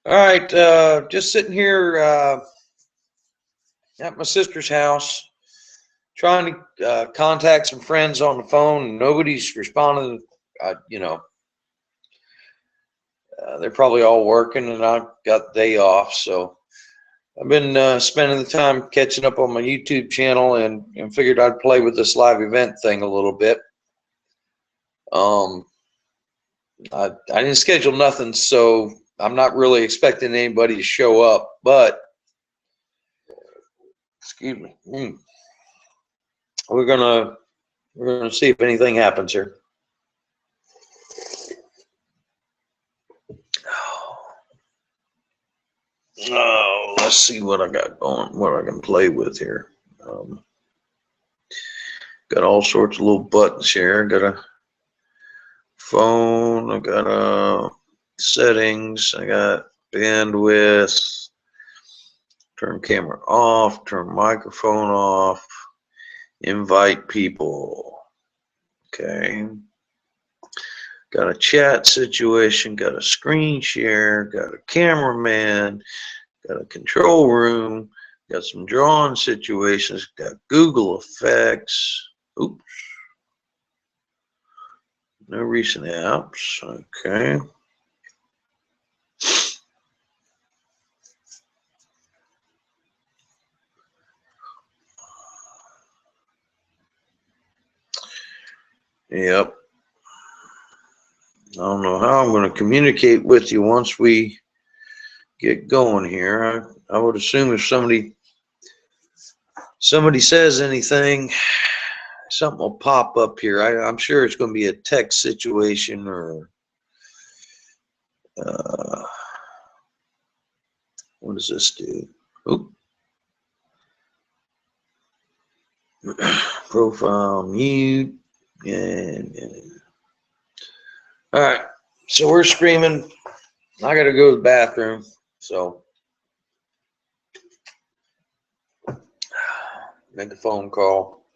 All right, just sitting here at my sister's house, trying to contact some friends on the phone. Nobody's responding. They're probably all working, and I've got the day off, so I've been spending the time catching up on my YouTube channel, and figured I'd play with this live event thing a little bit. I didn't schedule nothing, so I'm not really expecting anybody to show up, but excuse me. We're gonna see if anything happens here. Oh, let's see what I got going, what I can play with here. Got all sorts of little buttons here. Got a phone, I got settings, I got bandwidth, turn camera off, turn microphone off, invite people. Okay. Got a chat situation, got a screen share, got a cameraman, got a control room, got some drawing situations, got Google effects. Oops. No recent apps. Okay. Yep. I don't know how I'm going to communicate with you once we get going here. I would assume if somebody says anything, something will pop up here. I'm sure it's going to be a text situation or what does this do? Oop. Profile mute. And all right, so we're screaming. I got to go to the bathroom, so make a phone call.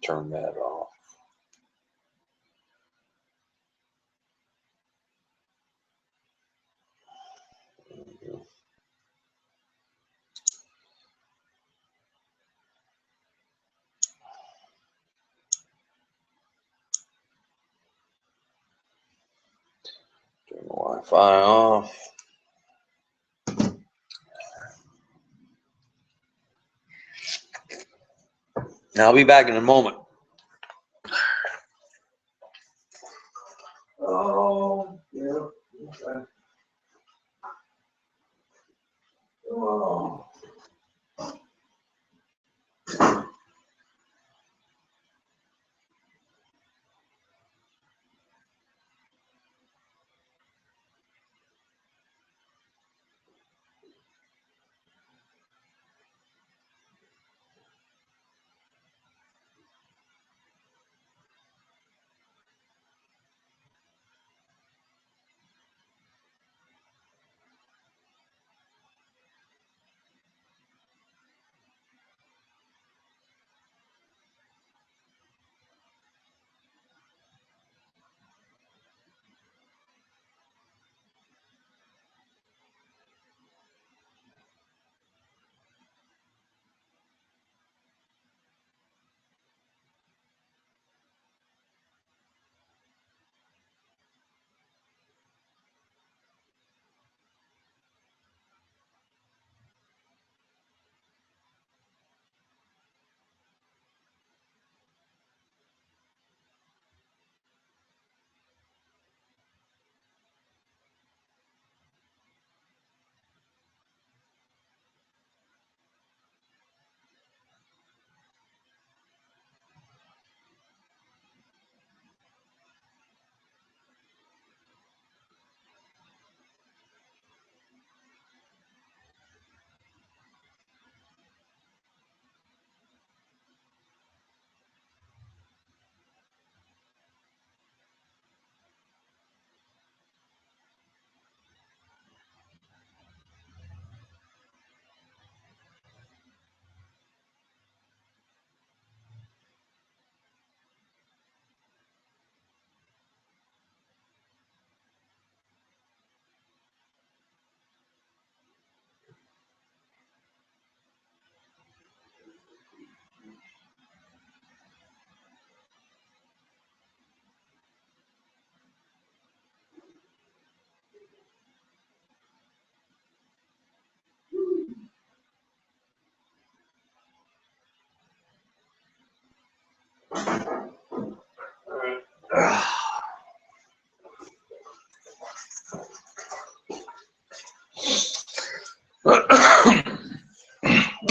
Turn that off. Turn the Wi-Fi off. Now I'll be back in a moment. Oh, yeah. Okay. Oh.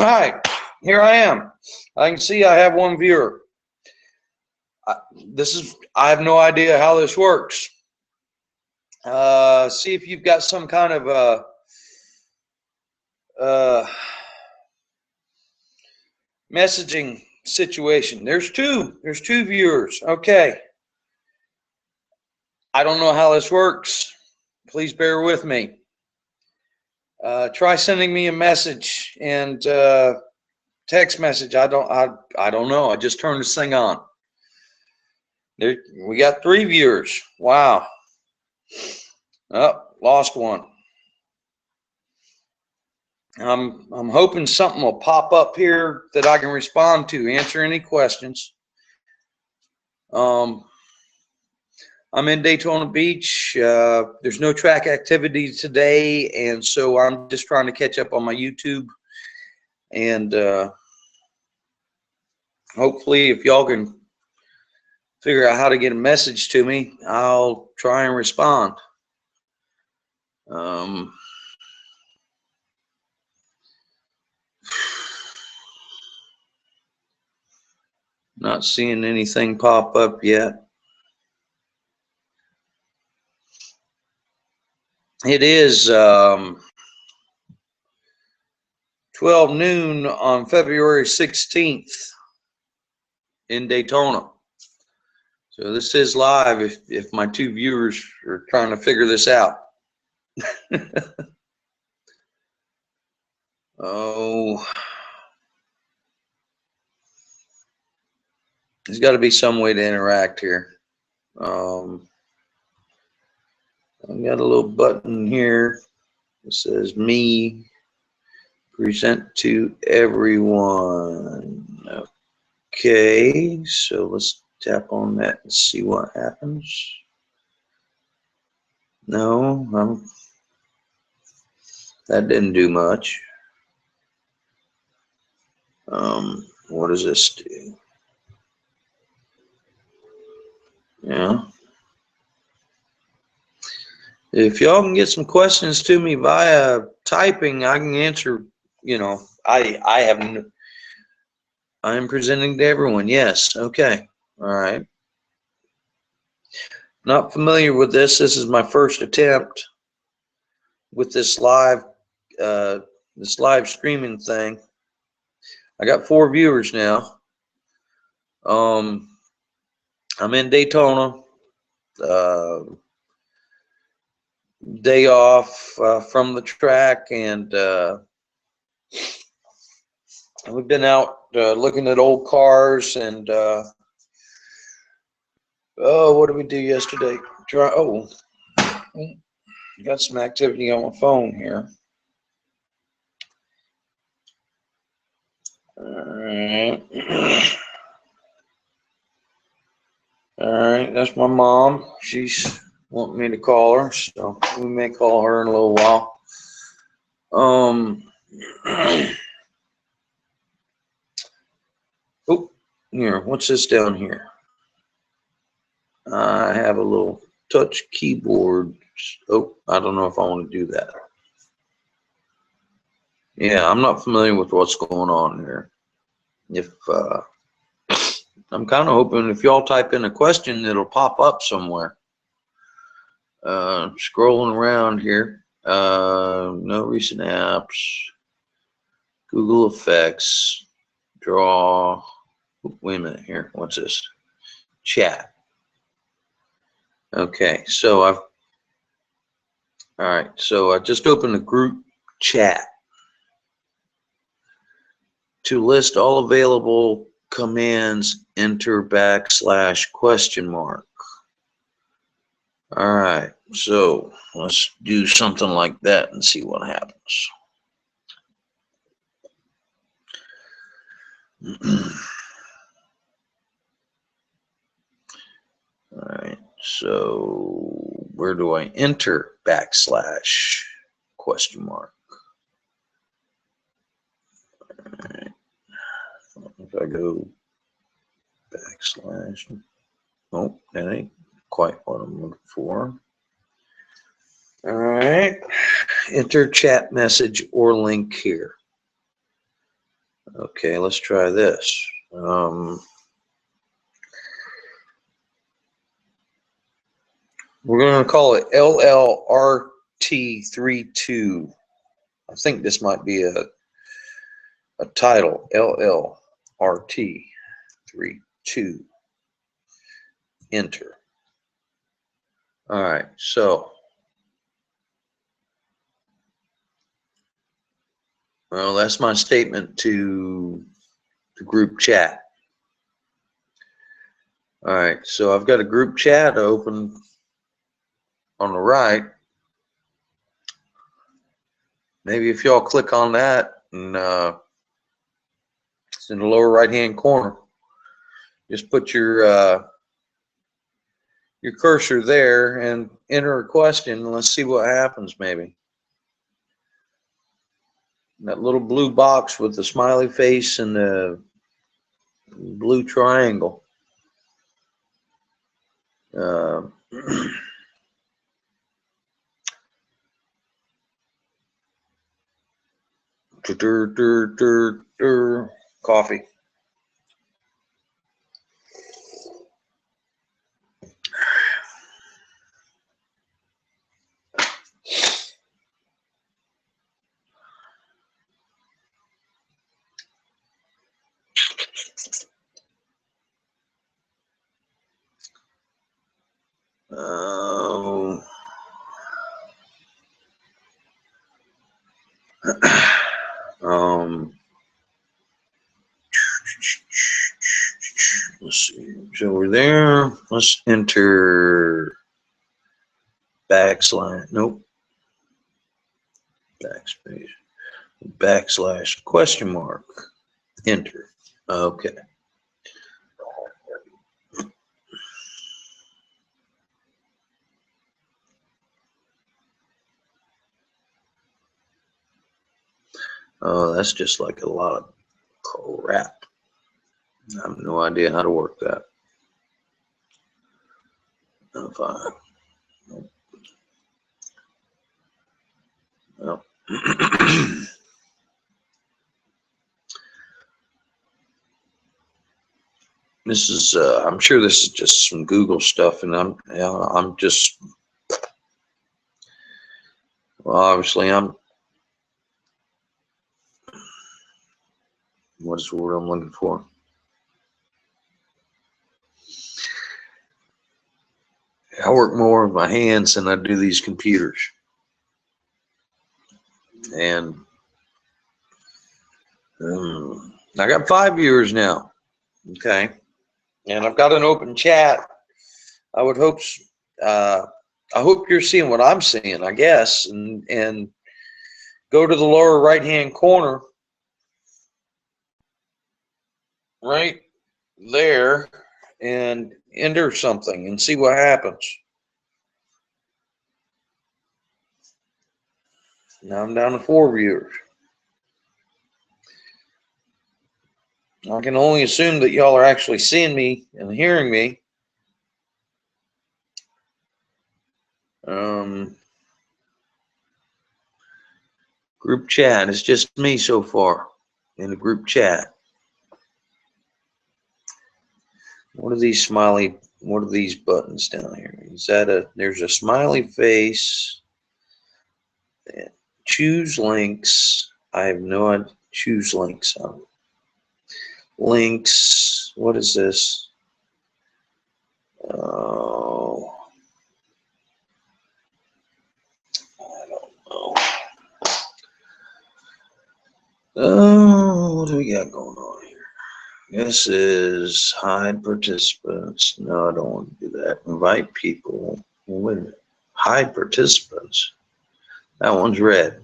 right, here I am. I can see I have one viewer. I have no idea how this works. See if you've got some kind of messaging situation. There's two viewers. Okay. I don't know how this works. Please bear with me. Try sending me a message and text message. I don't know. I just turned this thing on. There, we got 3 viewers. Wow. Oh, lost one. I'm hoping something will pop up here that I can respond to, answer any questions. I'm in Daytona Beach. There's no track activity today, and so I'm just trying to catch up on my YouTube. And hopefully, if y'all can figure out how to get a message to me, I'll try and respond. Not seeing anything pop up yet. It is 12 noon on February 16th in Daytona. So this is live if my 2 viewers are trying to figure this out. Oh, there's got to be some way to interact here. I've got a little button here that says me, present to everyone. Okay, so let's tap on that and see what happens. No, that didn't do much. What does this do? Yeah. If y'all can get some questions to me via typing, I can answer. You know, I am presenting to everyone. Yes. Okay. All right. Not familiar with this. This is my first attempt with this live streaming thing. I got 4 viewers now. I'm in Daytona. Day off from the track, and we've been out looking at old cars, and oh, what did we do yesterday? Oh, got some activity on my phone here. All right, that's my mom. She's wanting me to call her, so we may call her in a little while. Oh, here, what's this down here? I have a little touch keyboard. Oh, I don't know if I want to do that. Yeah, I'm not familiar with what's going on here. If I'm kind of hoping if y'all type in a question, it'll pop up somewhere. Scrolling around here. No recent apps. Google Effects. Draw. Wait a minute here. What's this? Chat. Okay, so all right, so I just opened a group chat. To list all available commands, enter \question. All right, so let's do something like that and see what happens. All right, so where do I enter \question? All right. If I go \, oh, that ain't quite what I'm looking for. All right, enter chat message or link here. Okay, let's try this. We're going to call it LLRT32. I think this might be a title, LLRT32. Enter. All right, so, well, that's my statement to the group chat. All right, so I've got a group chat open on the right. Maybe if y'all click on that, and it's in the lower right-hand corner. Just put your cursor there and enter a question, and let's see what happens. Maybe that little blue box with the smiley face and the blue triangle. Coffee. Let's see. So we're there. Let's enter backslash. Nope. Backspace. Backslash question mark. Enter. Okay. Oh, that's just like a lot of crap. I have no idea how to work that. Fine. Well. This is, I'm sure this is just some Google stuff, and I'm just, well, obviously what is the word I'm looking for? I work more with my hands than I do these computers. And I got 5 viewers now. Okay. And I've got an open chat. I would hope, I hope you're seeing what I'm seeing, I guess, and go to the lower right-hand corner, right there, and enter something and see what happens. Now I'm down to 4 viewers. I can only assume that y'all are actually seeing me and hearing me. Group chat, it's just me so far in the group chat. What are these buttons down here? Is that there's a smiley face. Choose links. I have no idea. Choose links. Links. What is this? Oh, I don't know. Oh, what do we got going on here? This is hide participants. No, I don't want to do that. Invite people. Wait a minute. Hide participants. That one's red.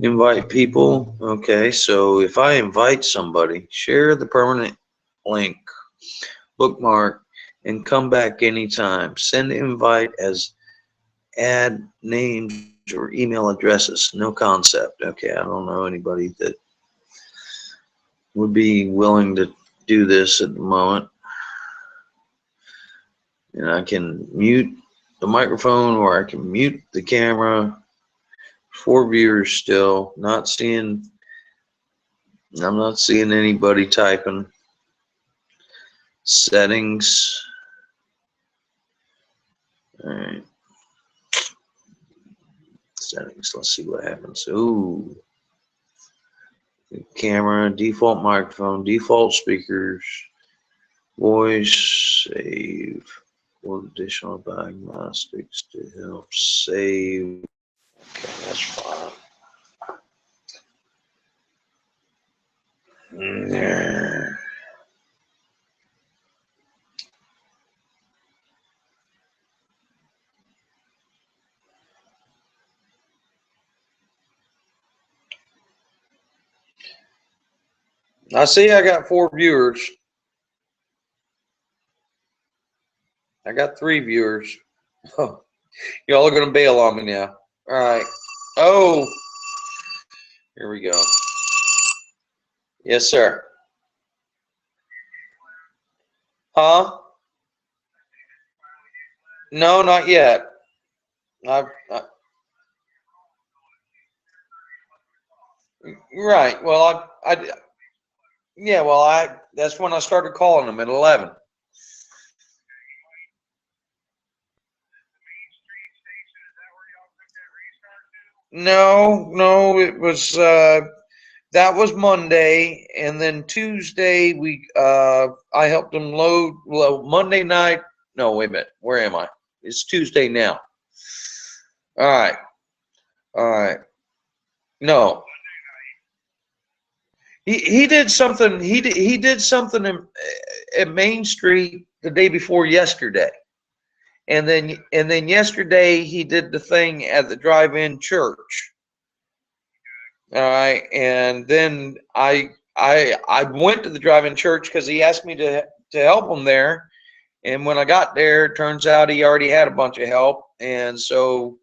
Invite people. Okay, so if I invite somebody, share the permanent link, bookmark, and come back anytime. Send invite as add names or email addresses. No concept. Okay, I don't know anybody that would be willing to do this at the moment. And I can mute the microphone, or I can mute the camera. 4 viewers still, not seeing I'm not seeing anybody typing. Settings. All right. Settings. Let's see what happens. Ooh. Camera, default microphone, default speakers, voice, save. For additional diagnostics to help save. Okay, that's fine. Yeah. I see I got 4 viewers. I got 3 viewers. Y'all are going to bail on me now. All right. Oh, here we go. Yes, sir. Huh? No, not yet. I, right. Well, yeah, well, that's when I started calling them at 11. No, it was that was Monday, and then Tuesday I helped them load. Well, Monday night. No, wait a minute. Where am I? It's Tuesday now. All right, all right. No, he did something. He did something at Main Street the day before yesterday, and then yesterday he did the thing at the drive-in church. All right, and then I went to the drive-in church because he asked me to help him there, and when I got there, it turns out he already had a bunch of help, and so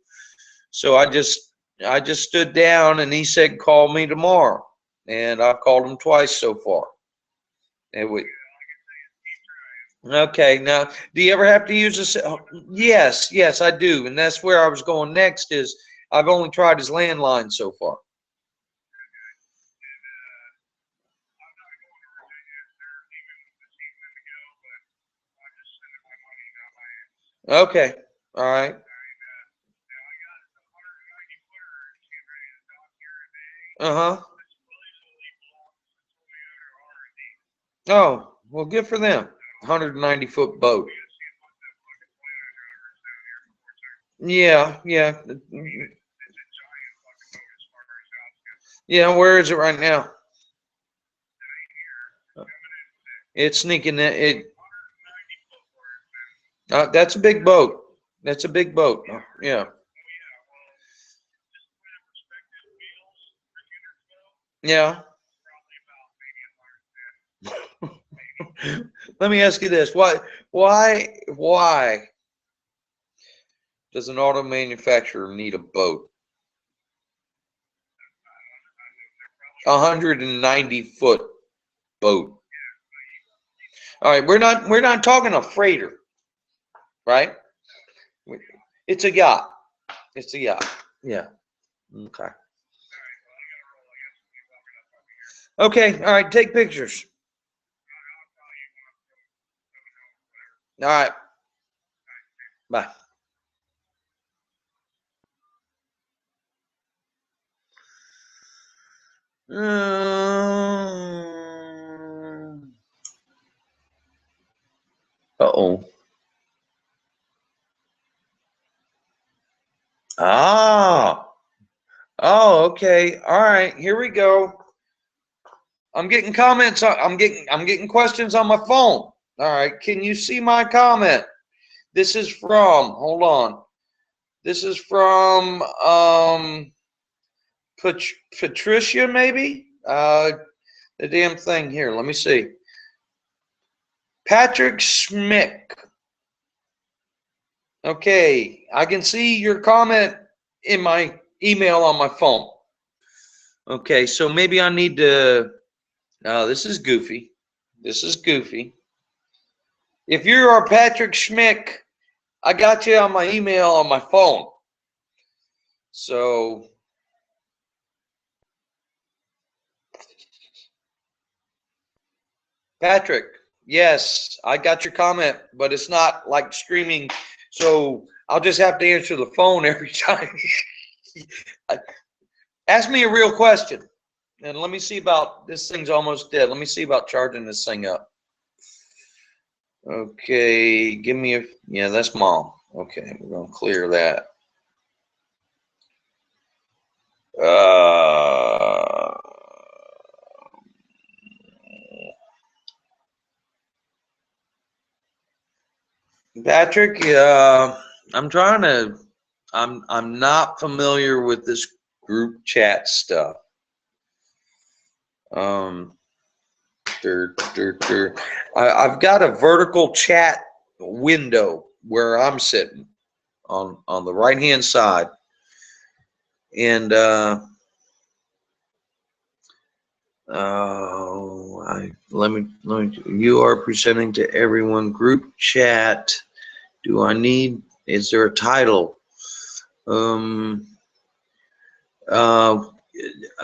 I just stood down, and he said, "Call me tomorrow," and I've called him twice so far. And okay, now do you ever have to use this? Yes, I do, and that's where I was going next. Is I've only tried his landline so far. Okay, all right. Uh-huh. Oh, well, good for them. 190-foot boat. Yeah, yeah. Yeah, where is it right now? It's sneaking in. That's a big boat. That's a big boat. Yeah. Yeah. Let me ask you this. Why does an auto manufacturer need a boat? 190-foot boat. All right, we're not talking a freighter, right? It's a yacht. It's a yacht. Yeah. Okay. Okay. All right. Take pictures. All right. Bye. Uh-oh. Ah. Oh, okay. All right. Here we go. I'm getting comments. I'm getting questions on my phone. All right. Can you see my comment? This is from, hold on. This is from Patricia, maybe? The damn thing here. Let me see. Patrick Schmick. Okay, I can see your comment in my email on my phone. Okay, so maybe I need to. No, this is goofy. This is goofy. If you are Patrick Schmick, I got you on my email on my phone. So Patrick, yes, I got your comment, but it's not like streaming, so I'll just have to answer the phone every time. Ask me a real question, and let me see about this thing's almost dead. Let me see about charging this thing up. Okay, give me a, yeah, that's mom. Okay, we're gonna clear that. Patrick, I'm trying to. I'm not familiar with this group chat stuff. I've got a vertical chat window where I'm sitting on the right hand side, and let me. You are presenting to everyone. Group chat. Do I need? Is there a title?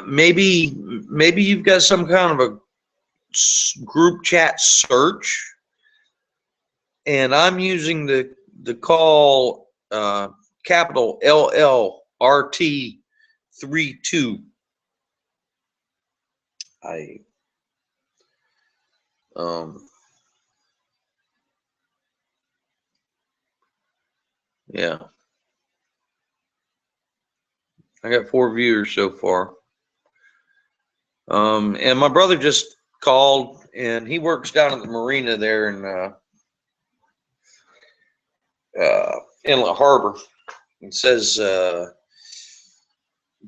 Maybe you've got some kind of a group chat search, and I'm using the call capital LLRT 32. Yeah, I got 4 viewers so far. And my brother just called, and he works down at the marina there in Inlet Harbor. It says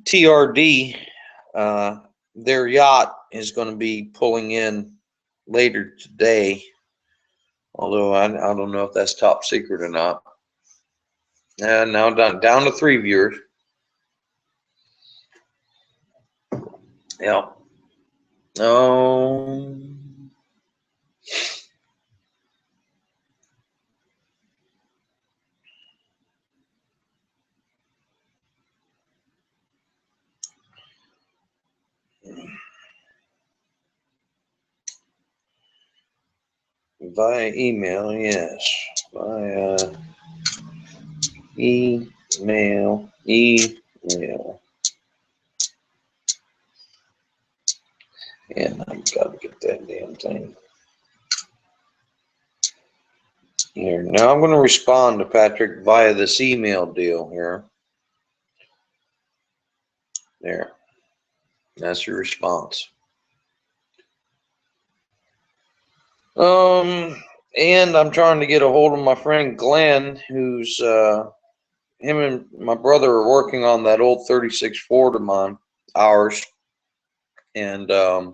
TRD, their yacht is going to be pulling in later today, although I don't know if that's top secret or not. And now down to 3 viewers. Yeah. Via email, yes. Via email. And I've got to get that damn thing. Here. Now I'm going to respond to Patrick via this email deal here. There. That's your response. And I'm trying to get a hold of my friend Glenn, who's him and my brother are working on that old 36 Ford of mine, ours. And yeah,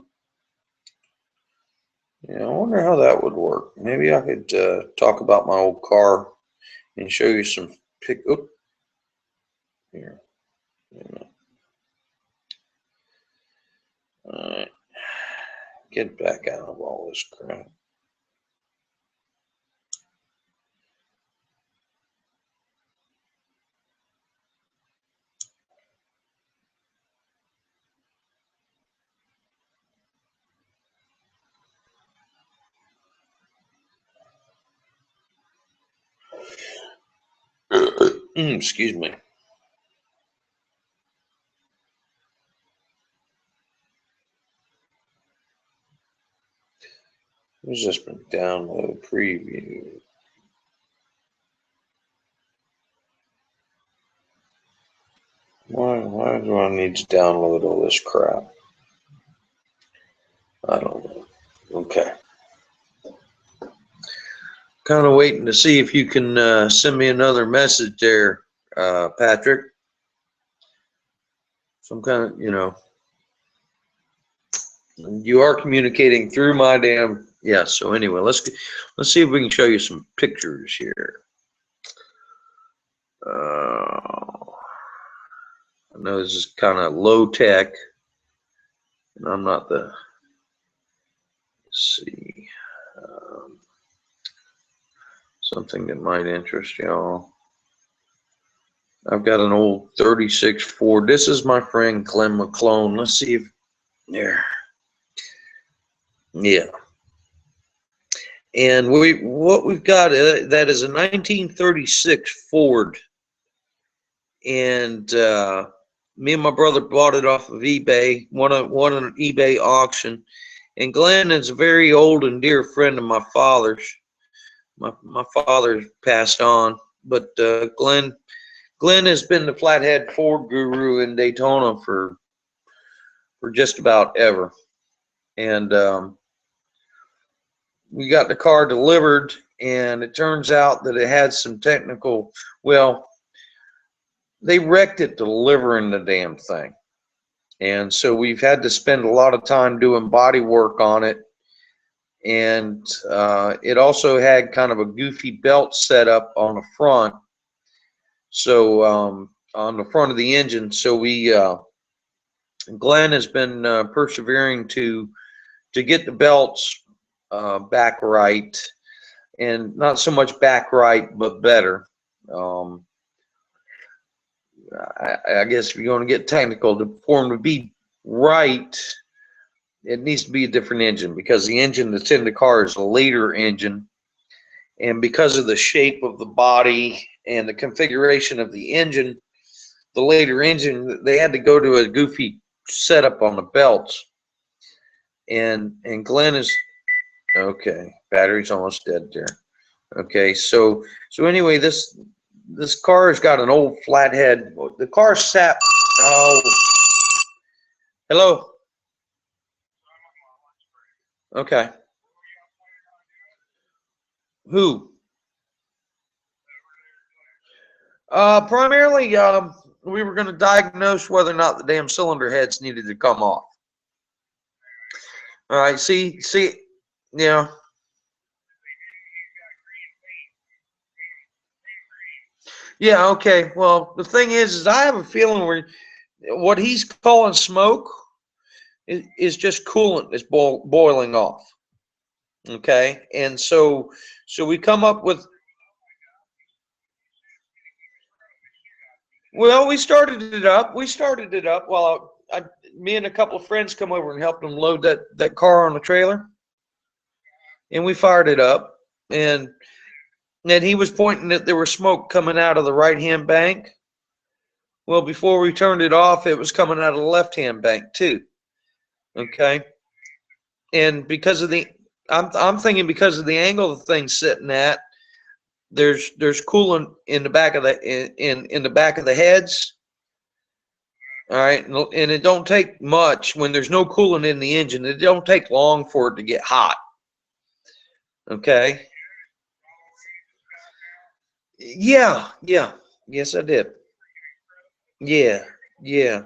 I wonder how that would work. Maybe I could talk about my old car and show you some here. All right. Get back out of all this crap. Excuse me. Who's just been download preview? Why do I need to download all this crap? I don't know. Okay. Kind of waiting to see if you can send me another message there, Patrick. Some kind of, you are communicating through my damn, yeah. So anyway, let's see if we can show you some pictures here. I know this is kind of low tech, and I'm not the, let's see, something that might interest y'all. I've got an old 36 Ford. This is my friend Glenn McClone. Let's see if, there. Yeah. And what we've got that is a 1936 Ford, and me and my brother bought it off of eBay, won an eBay auction. And Glenn is a very old and dear friend of my father's. My father passed on, but Glenn has been the flathead Ford guru in Daytona for just about ever. And we got the car delivered, and it turns out that it had some technical, well, they wrecked it delivering the damn thing. And so we've had to spend a lot of time doing body work on it. And it also had kind of a goofy belt setup on the front. So on the front of the engine. So Glenn has been persevering to get the belts back right, and not so much back right, but better. I guess if you're going to get technical, for them to be right, it needs to be a different engine, because the engine that's in the car is a later engine, and because of the shape of the body and the configuration of the engine, the later engine, they had to go to a goofy setup on the belts. And Glenn is okay. Battery's almost dead there. Okay, so anyway, this car has got an old flathead. The car sat. Oh, hello. Okay. Who? Primarily, we were going to diagnose whether or not the damn cylinder heads needed to come off. All right. See, yeah. Yeah. Okay. Well, the thing is I have a feeling where what he's calling smoke is just coolant is boiling off. Okay. And so we come up with. Well, we started it up. While me and a couple of friends come over and helped them load that car on the trailer, and we fired it up, and then he was pointing that there was smoke coming out of the right-hand bank. Well, before we turned it off, it was coming out of the left-hand bank too. Okay, and because of the, I'm thinking because of the angle the thing's sitting at, there's coolant in the back of the in the back of the heads. All right, and it don't take much when there's no coolant in the engine. It don't take long for it to get hot. Okay. Yeah, yes, I did. Yeah, yeah.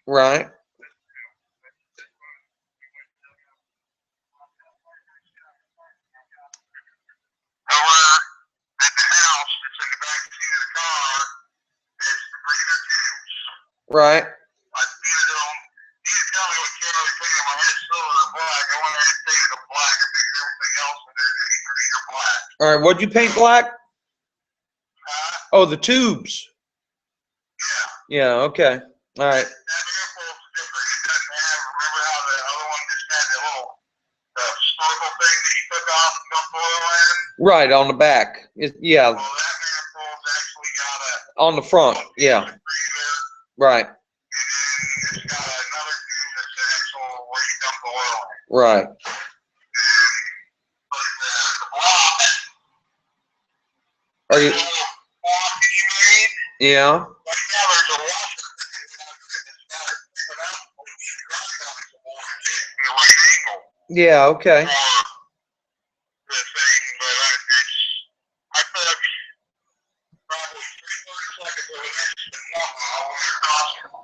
Right. Right. All right. What'd you paint black? Oh, the tubes. Yeah. Okay. All right. Right on the back. Yeah. On the front. Yeah. Right. Right. Are you? Yeah. Yeah. Okay.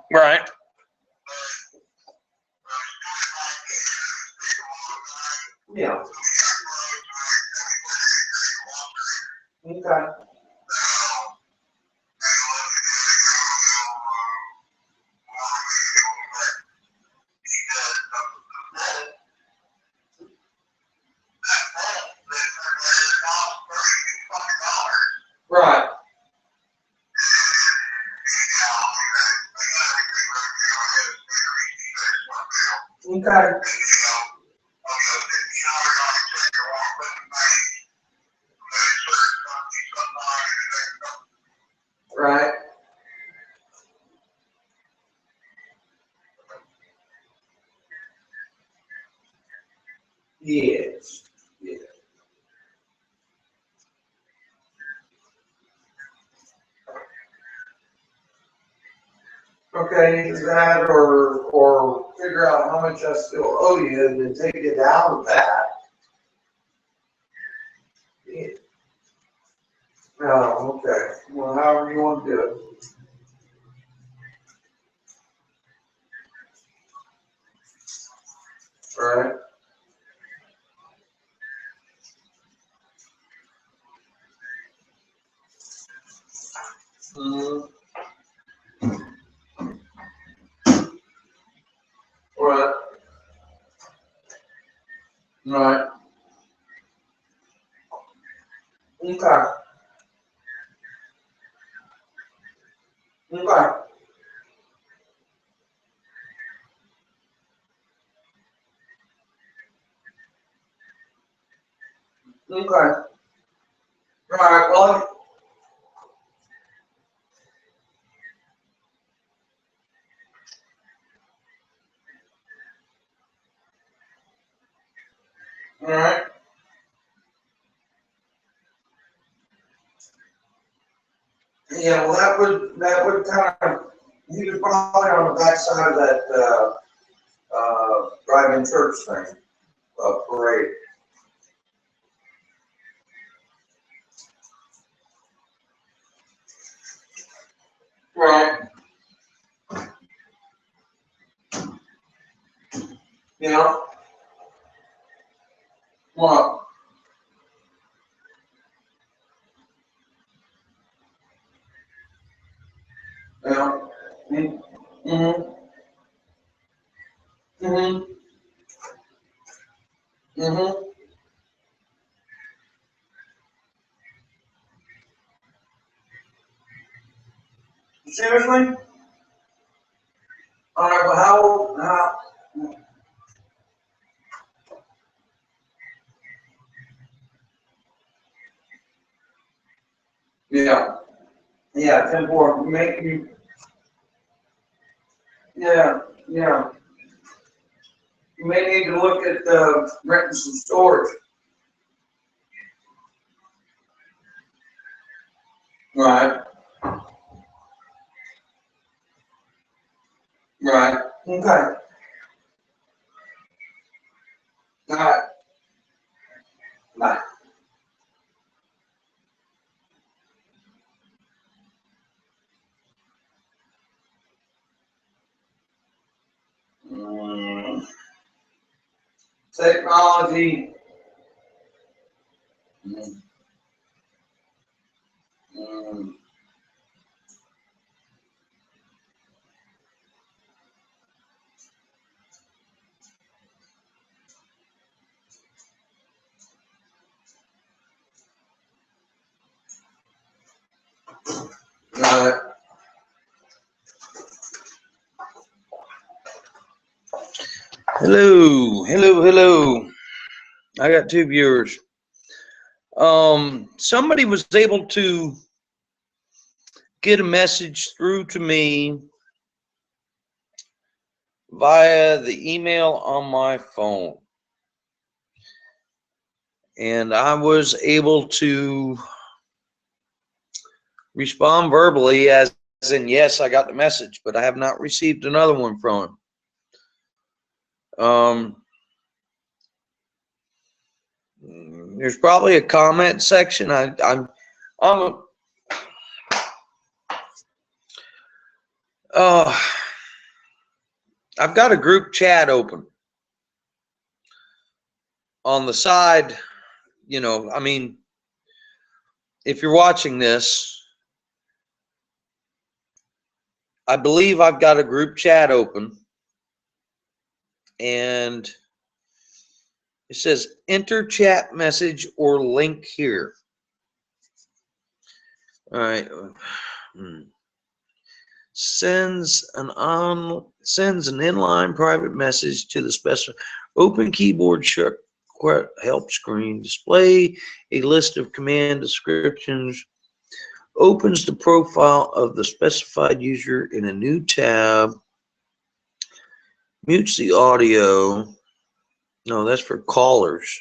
Right. Yeah. Okay. Right. Okay. Right. Yes. Yes. Okay, either that or figure out how much I still owe you and then take it out of that. Yeah. Oh, okay. Well, however you want to do it. All right. Mm-hmm. All right. All right. Okay. Okay. Okay. All right. Well. All right. Yeah. Well, that would kind of he was probably on the backside of that drive-in church thing parade. Right. You know. What? Yeah. Mm-hmm. Mm-hmm. Mm-hmm. Seriously? All right. Well, how? Yeah. Yeah. 10-4. Make you. Yeah. Yeah. You may need to look at renting some storage. Right. Right. Okay. All right. Bye. Mm, technology. Mm, mm, right. Hello, hello, hello. I got two viewers. Somebody was able to get a message through to me via the email on my phone. And I was able to respond verbally as in, yes, I got the message, but I have not received another one from him. There's probably a comment section. I'm uh, I've got a group chat open on the side. You know, I mean, if you're watching this, I believe I've got a group chat open, and it says enter chat message or link here. All right. sends an inline private message to the specified open keyboard help screen, display a list of command descriptions, opens the profile of the specified user in a new tab, mutes the audio. No, that's for callers.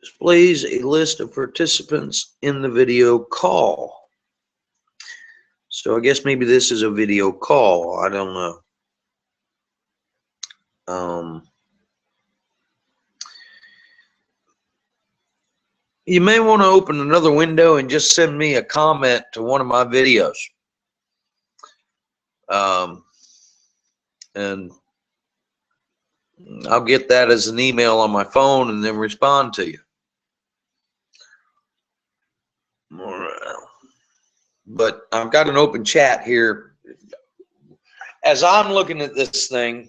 Displays a list of participants in the video call. So I guess maybe this is a video call. I don't know. You may want to open another window and just send me a comment to one of my videos. And I'll get that as an email on my phone and then respond to you. But I've got an open chat here. As I'm looking at this thing,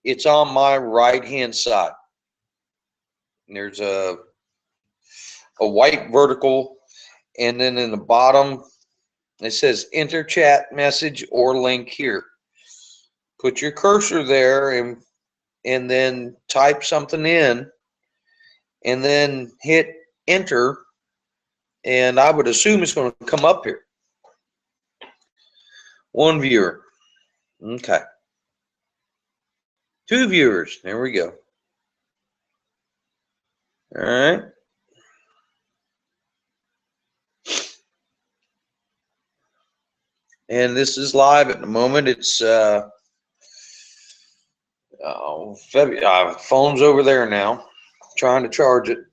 it's on my right-hand side. There's a white vertical, and then in the bottom, it says enter chat message or link here. Put your cursor there and then type something in, and then hit enter, and I would assume it's going to come up here. One viewer. Okay. Two viewers. There we go. All right. And this is live at the moment. It's phone's over there now. Trying to charge it.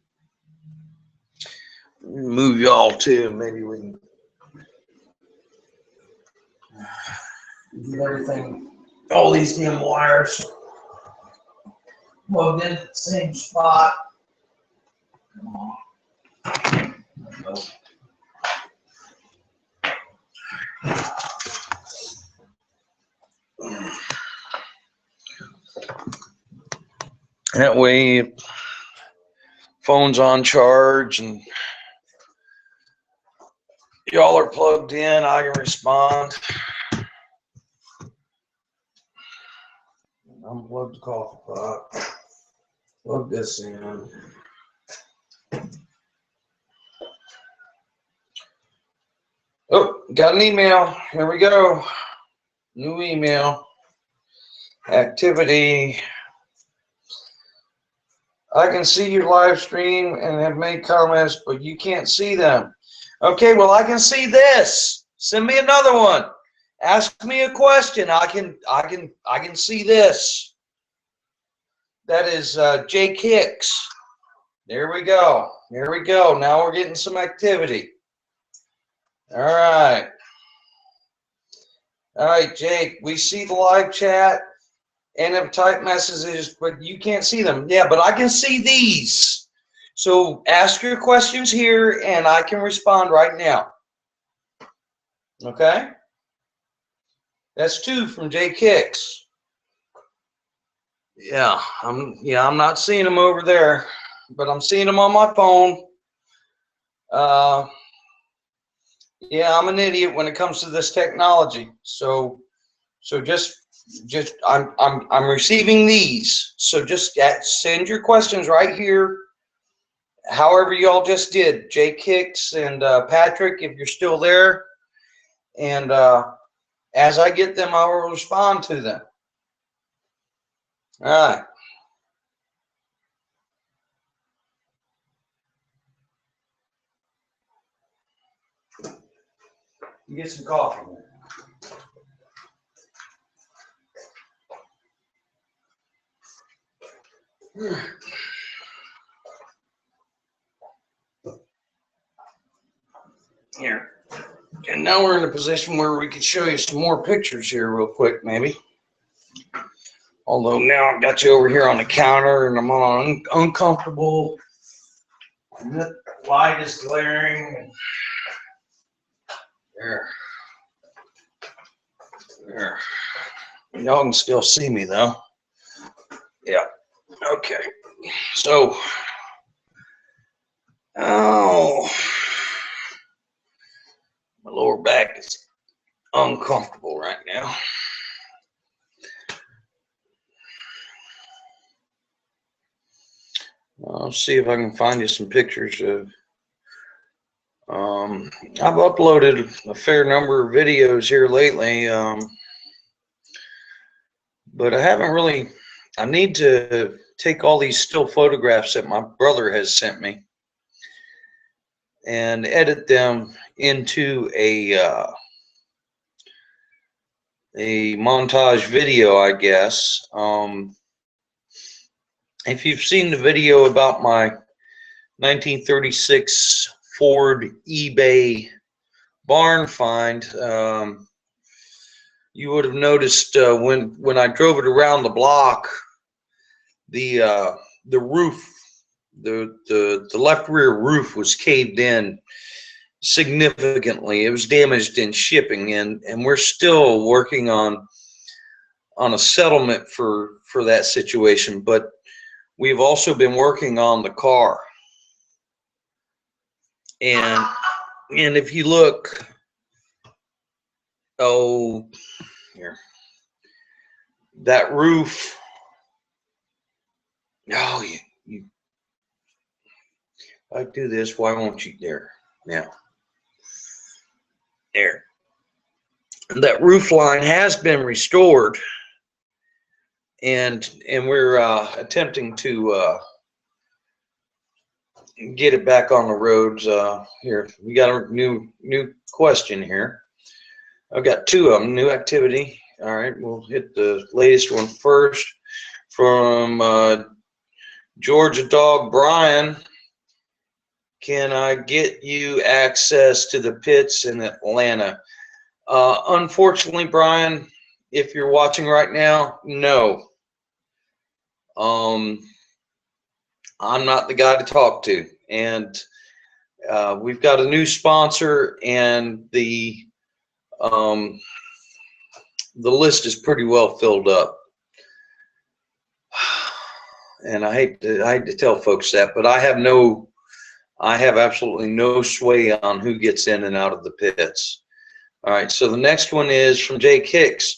Move y'all too. Maybe we can get everything. All these damn wires plugged in at the same spot. Come on. Nope. That way, phone's on charge and y'all are plugged in, I can respond. Unplug the coffee pot. Plug this in. Oh, got an email. Here we go. New email. Activity. I can see your live stream and have made comments, but you can't see them. Okay, well, I can see this. Send me another one. Ask me a question. I can see this. That is Jake Hicks. There we go. Here we go. Now we're getting some activity. All right. All right, Jake, we see the live chat and have typed messages, but you can't see them. Yeah, but I can see these. So ask your questions here, and I can respond right now. Okay? That's two from Jake Hicks. Yeah, I'm not seeing them over there, but I'm seeing them on my phone. Yeah, I'm an idiot when it comes to this technology. So just I'm receiving these. So just send your questions right here. However y'all just did, Jake Hicks and Patrick, if you're still there. And as I get them, I will respond to them. All right. You get some coffee. Here. And now we're in a position where we can show you some more pictures here real quick, maybe. Although now I've got you over here on the counter and I'm on an uncomfortable, and the light is glaring. There. There. Y'all can still see me though. Yeah. Okay. So, My lower back is uncomfortable right now. I'll see if I can find you some pictures of. I've uploaded a fair number of videos here lately, but I haven't really. I need to take all these still photographs that my brother has sent me and edit them into a montage video, I guess. If you've seen the video about my 1936 Ford eBay barn find, you would have noticed when I drove it around the block, the roof, the left rear roof was caved in significantly. It was damaged in shipping, and we're still working on a settlement for that situation. But we've also been working on the car, and if you look, oh, here, that roof. Oh, you I do this. Why won't you? There now. There. That roof line has been restored, and we're attempting to get it back on the roads. Here we got a new question here. I've got two of them. New activity. All right, we'll hit the latest one first from Georgia Dog Brian. Can I get you access to the pits in Atlanta? Unfortunately, Brian, if you're watching right now, no. I'm not the guy to talk to, and we've got a new sponsor, and the list is pretty well filled up. And I hate to tell folks that, but I have absolutely no sway on who gets in and out of the pits. All right, so the next one is from Jake Hicks.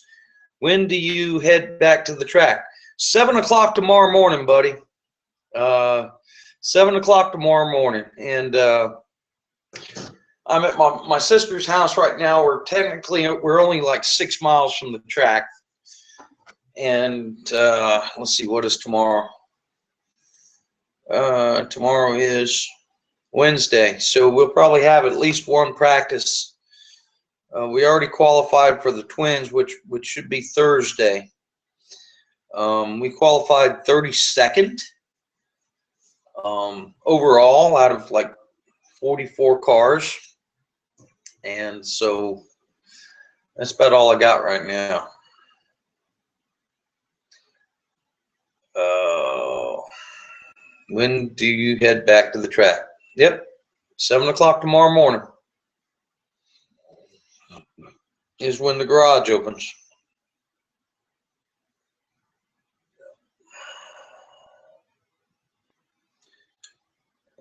When do you head back to the track? 7 o'clock tomorrow morning, buddy. 7 o'clock tomorrow morning. And I'm at my sister's house right now. We're only like 6 miles from the track. And let's see, what is tomorrow? Tomorrow is Wednesday, so we'll probably have at least one practice. We already qualified for the twins, which should be Thursday. We qualified 32nd overall out of like 44 cars, and so that's about all I got right now. When do you head back to the track? Yep, 7 o'clock tomorrow morning is when the garage opens.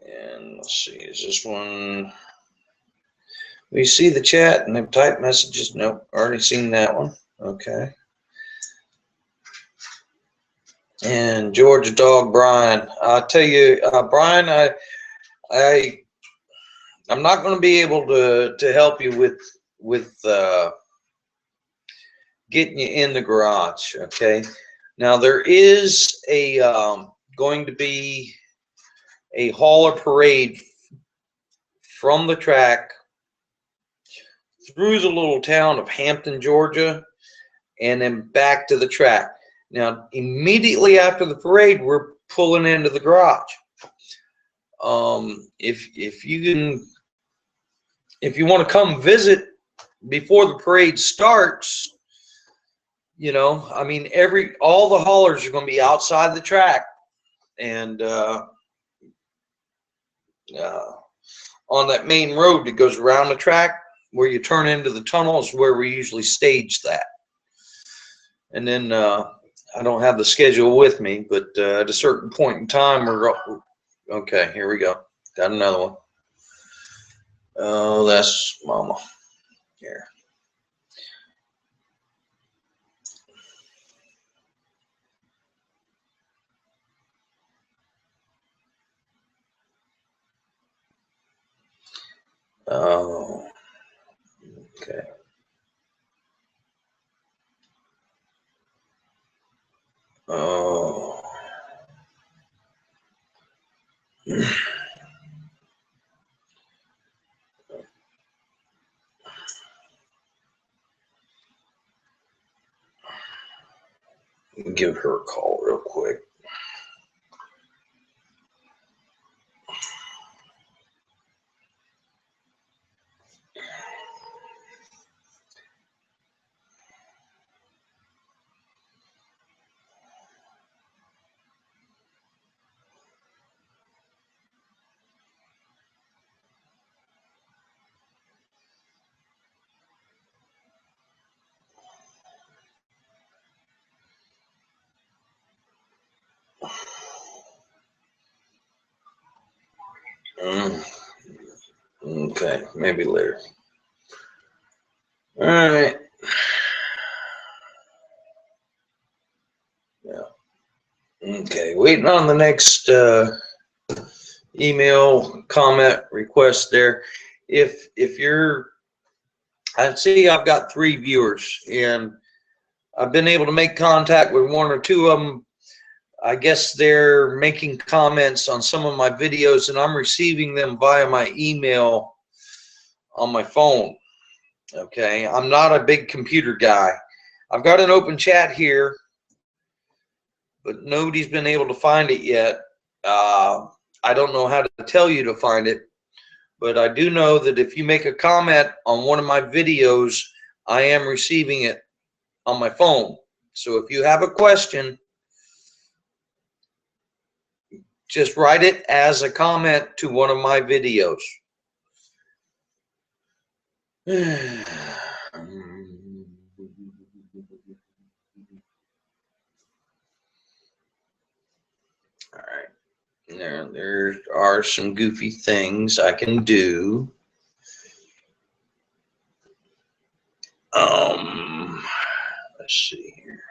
And let's see, is this one? We see the chat and they've typed messages. Nope, already seen that one. Okay. And Georgia Dog Brian, I'll tell you, Brian, I'm not going to be able to help you with getting you in the garage. Okay. Now there is going to be a hauler parade from the track through the little town of Hampton, Georgia, and then back to the track. Now, immediately after the parade, we're pulling into the garage. If you want to come visit before the parade starts, you know, I mean, all the haulers are going to be outside the track, and on that main road that goes around the track where you turn into the tunnel is where we usually stage that. And then I don't have the schedule with me, but at a certain point in time, okay, here we go. Got another one. Oh, that's Mama. Here. Oh, okay. Oh. Give her a call real quick. Okay, maybe later. All right. Yeah. Okay, waiting on the next email comment request there. If you're, I see I've got 3 viewers, and I've been able to make contact with 1 or 2 of them. I guess they're making comments on some of my videos, and I'm receiving them via my email on my phone. Okay, I'm not a big computer guy. I've got an open chat here, but nobody's been able to find it yet. I don't know how to tell you to find it, but I do know that if you make a comment on one of my videos, I am receiving it on my phone. So if you have a question, just write it as a comment to one of my videos. All right. There are some goofy things I can do. Let's see here.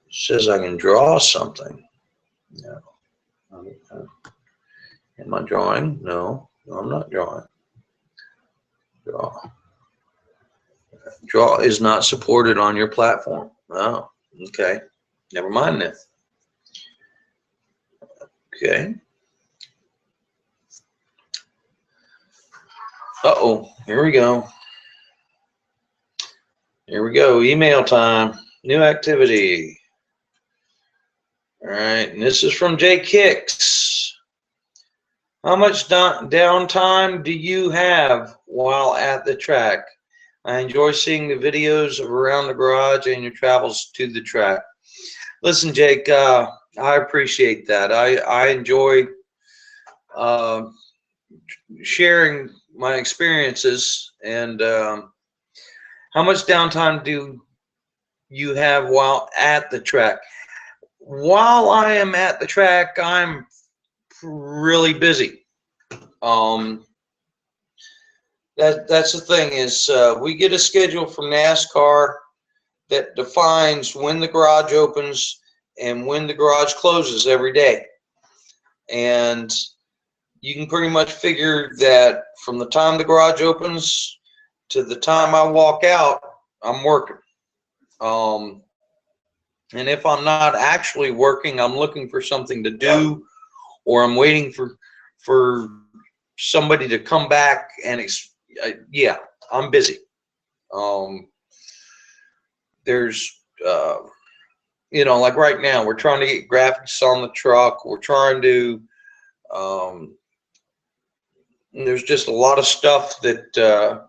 It says I can draw something. No. Am I drawing? No, I'm not drawing. Draw is not supported on your platform. Oh, okay. Never mind then. Okay. Uh-oh, here we go. Here we go, email time, new activity. All right, and this is from Jake Hicks. How much downtime do you have while at the track? I enjoy seeing the videos of around the garage and your travels to the track. Listen, Jake, I appreciate that. I enjoy sharing my experiences. And how much downtime do you have while at the track? While I am at the track, I'm really busy. That's the thing is we get a schedule from NASCAR that defines when the garage opens and when the garage closes every day. And you can pretty much figure that from the time the garage opens to the time I walk out, I'm working. And if I'm not actually working, I'm looking for something to do, or I'm waiting for somebody to come back and yeah, I'm busy. There's you know, like right now, we're trying to get graphics on the truck. We're trying to there's just a lot of stuff that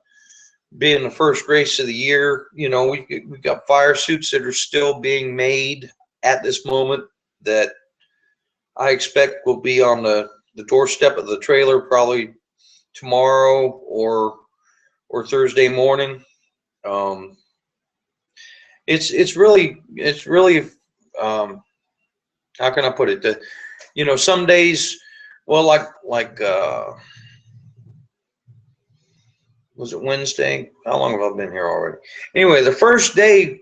being the first race of the year, you know, we've got fire suits that are still being made at this moment that I expect will be on the doorstep of the trailer probably tomorrow or Thursday morning. It's really how can I put it? You know, some days, well, like Was it Wednesday? How long have I been here already? Anyway, the first day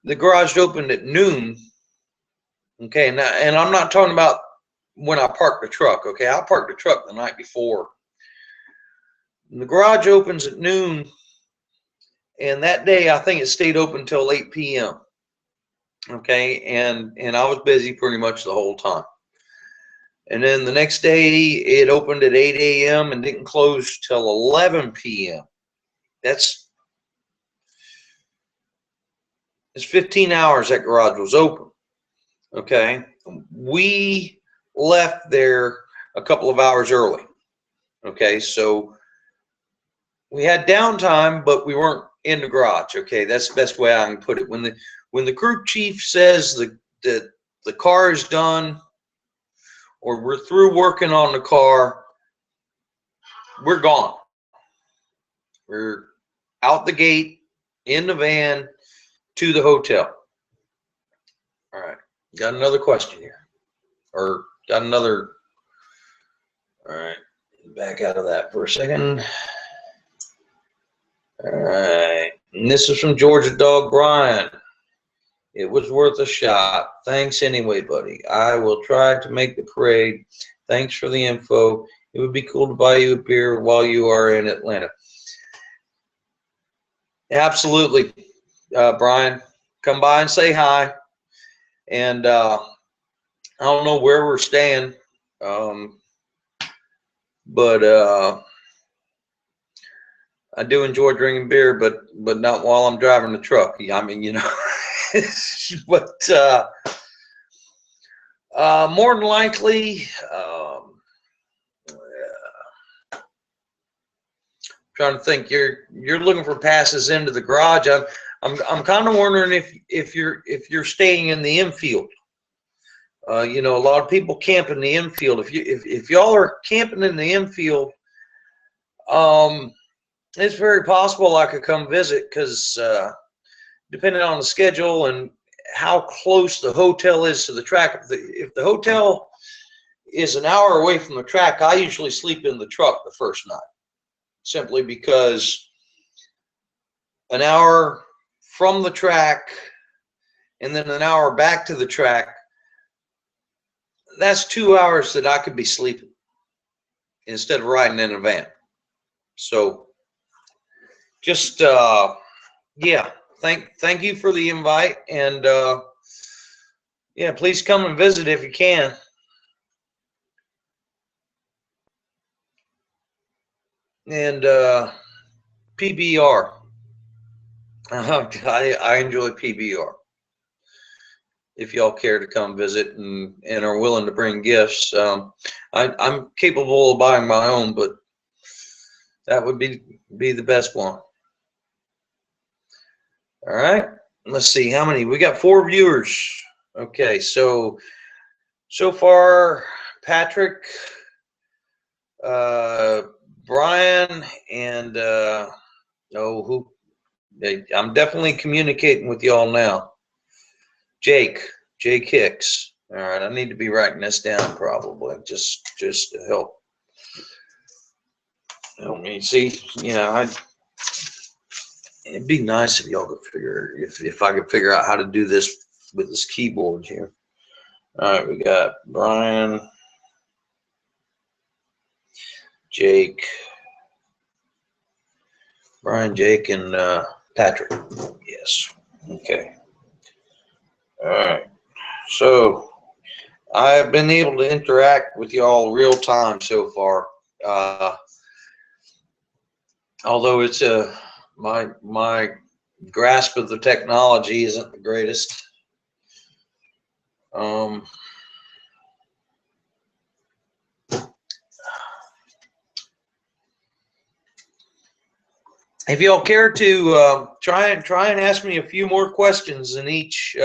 the garage opened at noon. Okay, now, and I'm not talking about when I parked the truck. Okay, I parked the truck the night before. And the garage opens at noon, and that day I think it stayed open until 8 p.m. Okay, and I was busy pretty much the whole time. And then the next day it opened at 8 a.m. and didn't close till 11 p.m. It's 15 hours that garage was open. Okay, we left there a couple of hours early. Okay, so we had downtime, but we weren't in the garage. Okay, that's the best way I can put it. When the crew chief says the car is done or we're through working on the car, we're gone. We're out the gate, in the van, to the hotel. All right, got another question here, or got another. All right, back out of that for a second. All right, and this is from Georgia Dog Brian. It was worth a shot. Thanks anyway, buddy. I will try to make the parade. Thanks for the info. It would be cool to buy you a beer while you are in Atlanta. Absolutely, Brian. Come by and say hi. And I don't know where we're staying, but I do enjoy drinking beer, but not while I'm driving the truck. I mean, you know. But more than likely, trying to think. You're looking for passes into the garage. I'm kind of wondering if you're staying in the infield. You know, a lot of people camp in the infield. If y'all are camping in the infield, it's very possible I could come visit, because depending on the schedule and how close the hotel is to the track. If the hotel is an hour away from the track, I usually sleep in the truck the first night, simply because an hour from the track and then an hour back to the track, that's 2 hours that I could be sleeping instead of riding in a van. So just, yeah. Thank you for the invite, and yeah, please come and visit if you can. And PBR, I enjoy PBR. If y'all care to come visit and are willing to bring gifts, I'm capable of buying my own, but that would be the best one. All right, let's see how many. We got 4 viewers. Okay, so far, Patrick, Brian, and I'm definitely communicating with y'all now. Jake Hicks. All right, I need to be writing this down probably just to help me see. You know, it'd be nice if y'all could if I could figure out how to do this with this keyboard here. All right, we got Brian, Jake, and Patrick. Yes. Okay. All right. So I've been able to interact with y'all real time so far. Although it's my grasp of the technology isn't the greatest. If y'all care to try and ask me a few more questions in each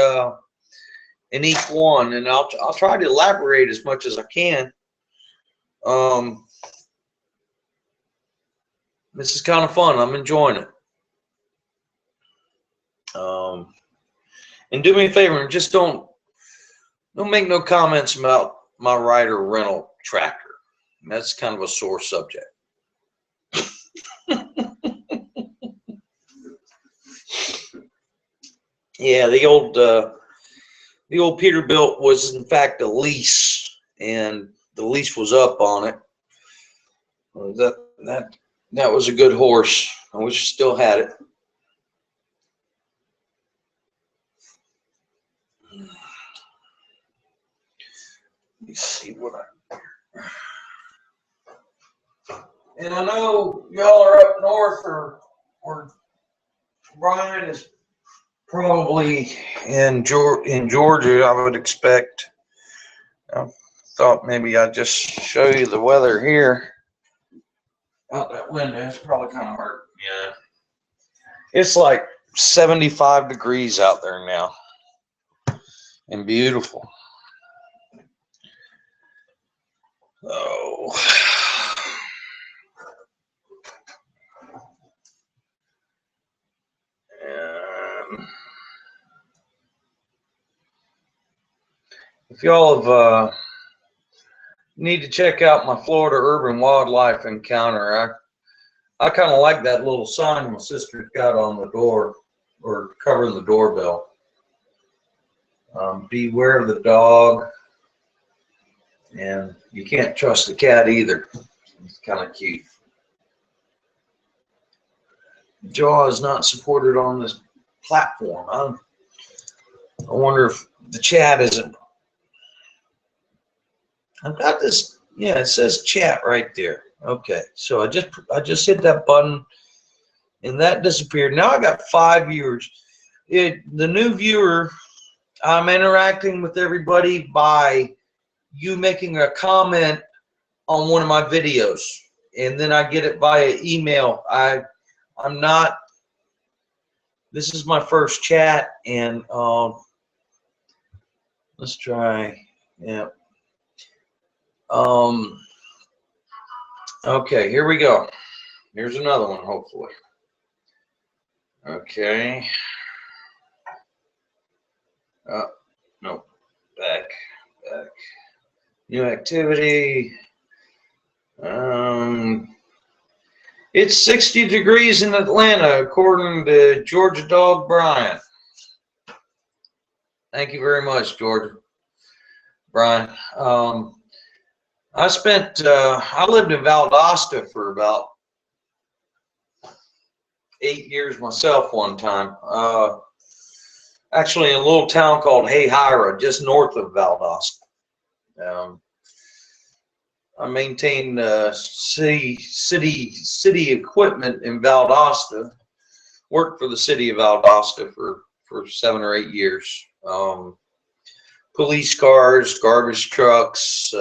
one, and I'll try to elaborate as much as I can. This is kind of fun. I'm enjoying it. And do me a favor and just don't make no comments about my Ryder rental tractor. That's kind of a sore subject. Yeah, the old Peterbilt was in fact a lease, and the lease was up on it. That was a good horse. I wish I still had it. Let me see what and I know y'all are up north, or Brian is probably in Georgia, I would expect. I thought maybe I'd just show you the weather here. Out that window, it's probably kind of hard. Yeah. It's like 75 degrees out there now. And beautiful. Oh. If y'all have need to check out my Florida Urban Wildlife Encounter, I kind of like that little sign my sister's got on the door, or covering the doorbell. Beware of the dog, and you can't trust the cat either. It's kind of cute. Jaw is not supported on this platform. I wonder if the chat isn't. I've got this. Yeah, it says chat right there. Okay, so I just hit that button, and that disappeared. Now I got 5 viewers. The new viewer, I'm interacting with everybody by you making a comment on one of my videos, and then I get it via email. I'm not. This is my first chat, and let's try. Yeah. Okay, here we go. Here's another one, hopefully. Okay. No, back. New activity. It's 60 degrees in Atlanta, according to Georgia Dog Brian. Thank you very much, Georgia. Brian. I lived in Valdosta for about 8 years myself one time. Actually in a little town called Hayhira, just north of Valdosta. I maintained city equipment in Valdosta. Worked for the city of Valdosta for 7 or 8 years. Police cars, garbage trucks,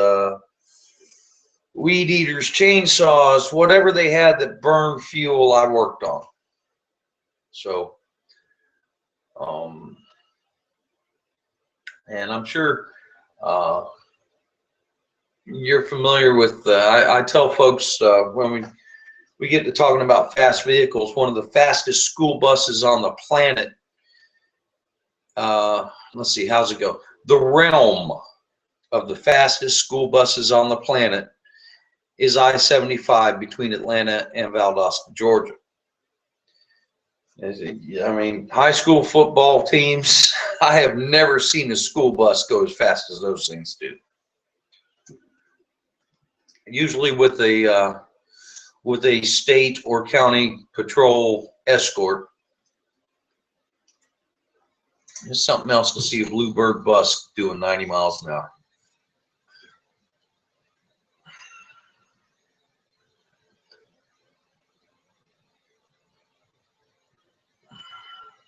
weed eaters, chainsaws, whatever they had that burned fuel, I worked on. So, and I'm sure you're familiar with, I tell folks when we get to talking about fast vehicles, one of the fastest school buses on the planet, let's see, how's it go? The realm of the fastest school buses on the planet is I-75 between Atlanta and Valdosta, Georgia. I mean, high school football teams, I have never seen a school bus go as fast as those things do. Usually with a state or county patrol escort. There's something else to see a Bluebird bus doing 90 miles an hour.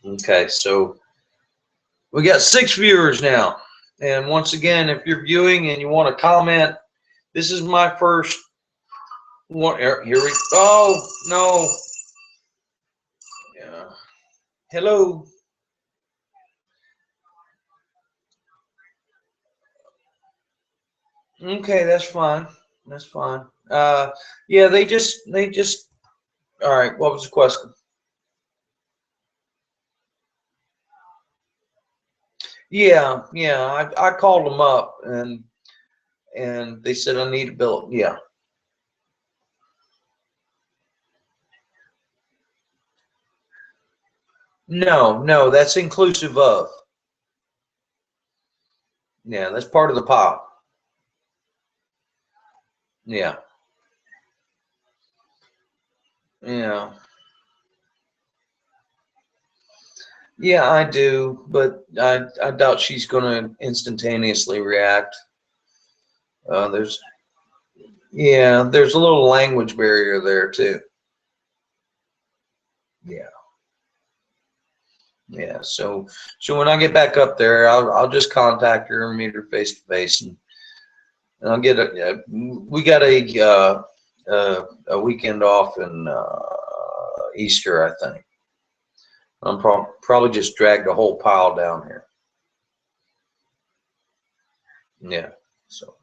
Okay, so we got 6 viewers now. And once again, if you're viewing and you want to comment, this is my first one. Here we go. Oh, no. Yeah. Hello. Okay, that's fine. That's fine. Yeah, they just, all right, what was the question? Yeah, I called them up and they said I need a bill. Yeah. No, that's inclusive of. Yeah, that's part of the pile. Yeah. Yeah. Yeah, I do, but I doubt she's going to instantaneously react. There's Yeah, there's a little language barrier there too. Yeah. Yeah. So when I get back up there, I'll just contact her and meet her face to face, and I'll get we got a weekend off in Easter, I think. I'm probably just drag the whole pile down here. Yeah. So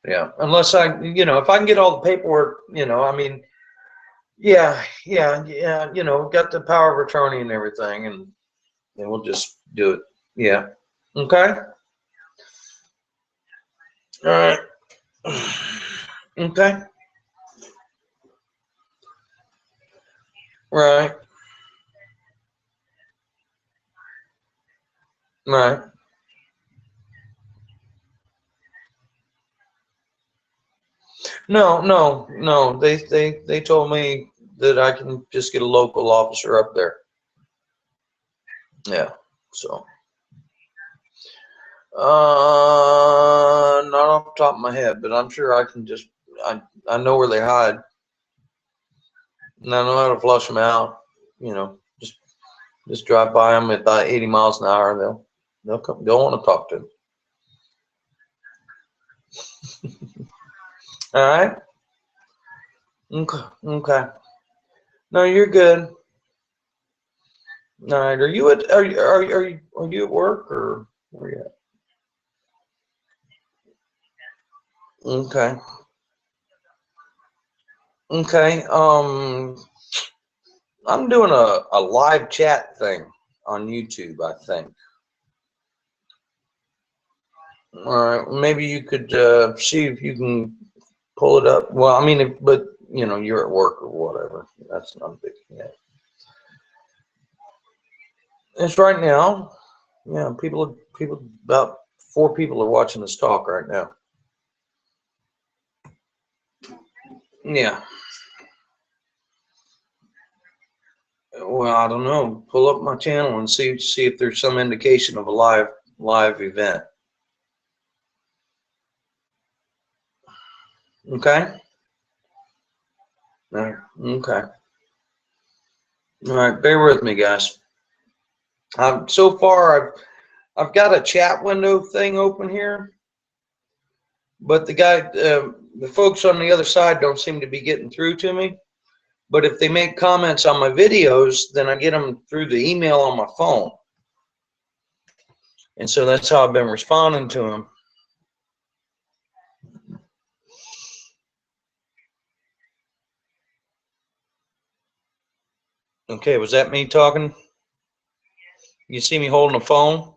yeah, unless if I can get all the paperwork, I mean, yeah, got the power of attorney and everything, and we'll just do it. Yeah. Okay. All right. Okay. Right. Right. No. They told me that I can just get a local officer up there. Yeah. So, not off the top of my head, but I'm sure I can just I know where they hide, and I know how to flush them out. Just drive by them at about 80 miles an hour, and they'll come. They'll want to talk to them. All right. Okay. Okay. No, you're good. All right. Are you at work, or where you at? Okay. Okay. I'm doing a live chat thing on YouTube, I think. All right. Maybe you could see if you can pull it up. Well, I mean, but you're at work or whatever. That's not a big thing. Yeah. It's right now. Yeah, about 4 people are watching this talk right now. Yeah. Well, I don't know. Pull up my channel and see if there's some indication of a live event. Okay. All right. Okay. All right. Bear with me, guys. So far, I've got a chat window thing open here, but the folks on the other side don't seem to be getting through to me. But if they make comments on my videos, then I get them through the email on my phone. And so that's how I've been responding to them. Okay, was that me talking? You see me holding a phone?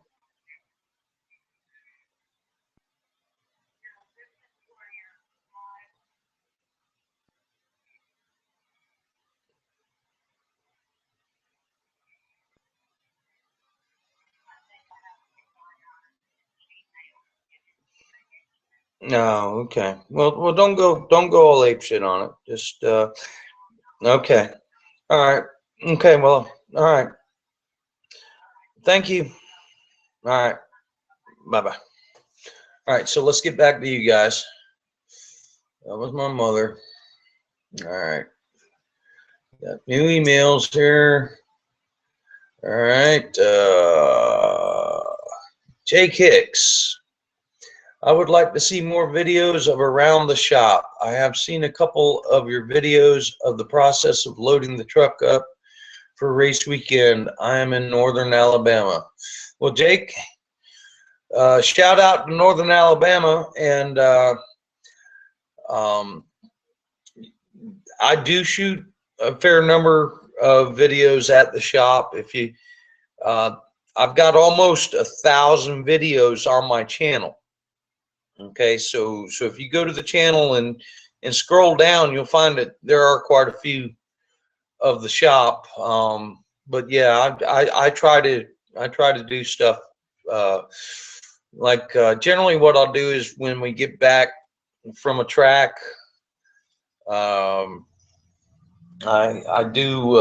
No, okay. Well, don't go all ape shit on it. Just okay. All right. Okay. Well, all right. Thank you. All right. Bye bye. All right. So let's get back to you guys. That was my mother. All right. Got new emails here. All right. Jake Hicks. I would like to see more videos of around the shop. I have seen a couple of your videos of the process of loading the truck up for race weekend. I am in Northern Alabama. Well, Jake, shout out to Northern Alabama, and I do shoot a fair number of videos at the shop. I've got almost 1,000 videos on my channel. Okay, so if you go to the channel and scroll down, you'll find that there are quite a few of the shop. but yeah, I try to do stuff like generally what I'll do is when we get back from a track, um, I do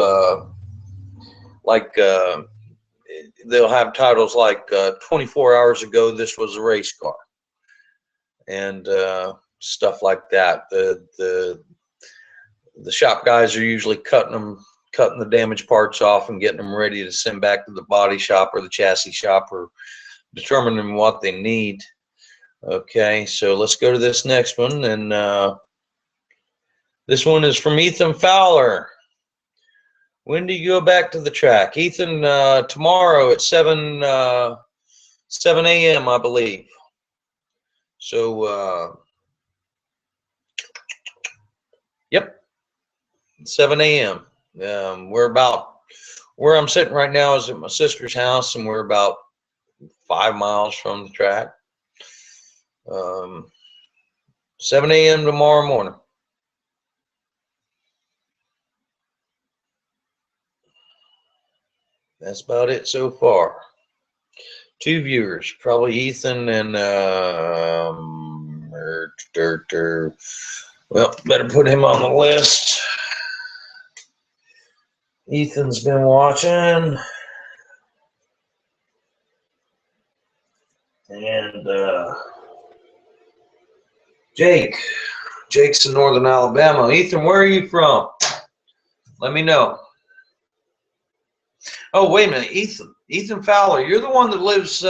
like they'll have titles like 24 hours ago this was a race car, and stuff like that. The shop guys are usually cutting the damaged parts off and getting them ready to send back to the body shop or the chassis shop, or determining what they need. Okay, so let's go to this next one, and this one is from Ethan Fowler. When do you go back to the track? Ethan, tomorrow at 7 a.m. I believe. So yep, 7 a.m. We're about where I'm sitting right now is at my sister's house, and we're about 5 miles from the track. 7 a.m. tomorrow morning. That's about it so far. 2 viewers, probably Ethan and well, better put him on the list. Ethan's been watching, and Jake's in northern Alabama. Ethan, where are you from? Let me know. Oh, wait a minute, Ethan Fowler, you're the one that lives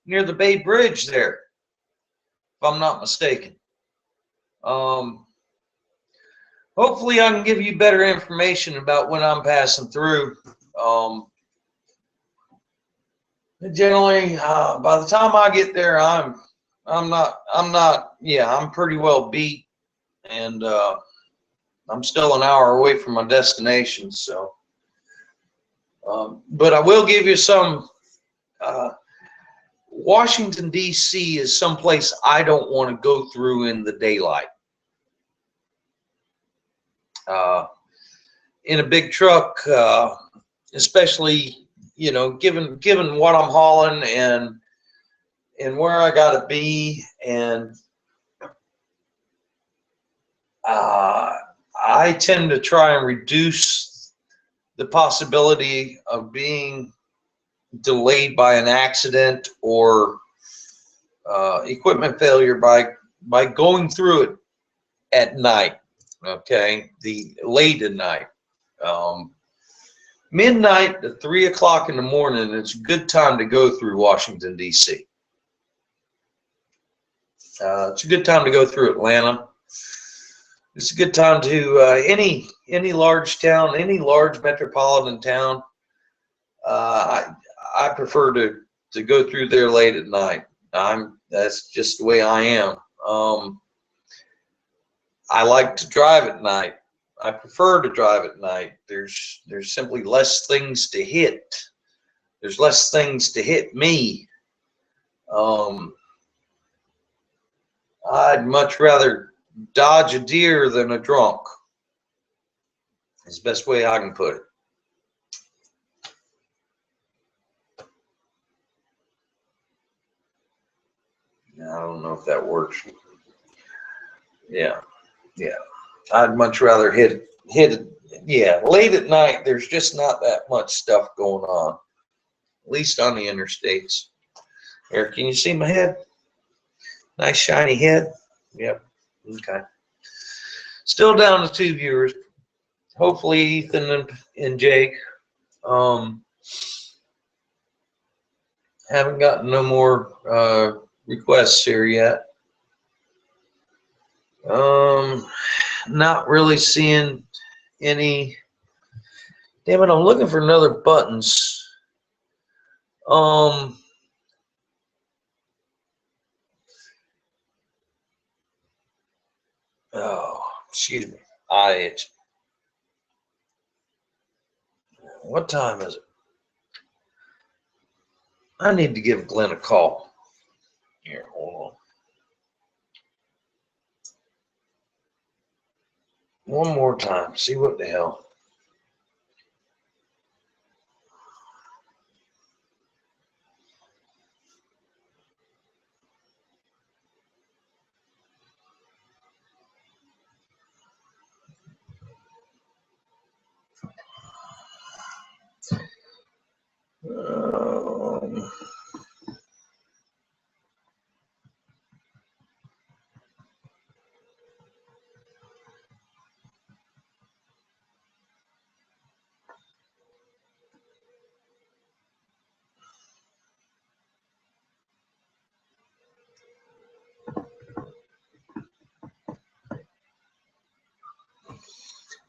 near the Bay Bridge there, if I'm not mistaken. Hopefully I can give you better information about when I'm passing through. Generally, by the time I get there, I'm pretty well beat, and I'm still an hour away from my destination. So, but I will give you some. Washington, D.C. is someplace I don't want to go through in the daylight. In a big truck, especially, you know, given what I'm hauling and where I got to be, and I tend to try and reduce the possibility of being delayed by an accident or equipment failure by going through it at night. Okay, late at night, midnight to 3 o'clock in the morning. It's a good time to go through Washington, D.C. It's a good time to go through Atlanta. It's a good time to any large town, any large metropolitan town. I prefer to go through there late at night. That's just the way I am. I like to drive at night. I prefer to drive at night. There's simply less things to hit. There's less things to hit me. I'd much rather dodge a deer than a drunk. It's the best way I can put it. I don't know if that works. Yeah. I'd much rather hit it. Yeah, late at night, there's just not that much stuff going on, at least on the interstates. Eric, can you see my head? Nice shiny head. Yep. Okay. Still down to 2 viewers. Hopefully Ethan and Jake. Haven't gotten no more requests here yet. Not really seeing any. Damn it, I'm looking for another buttons. Oh, excuse me. Eye itch. What time is it? I need to give Glenn a call. Here, hold on. One more time. See what the hell. Um,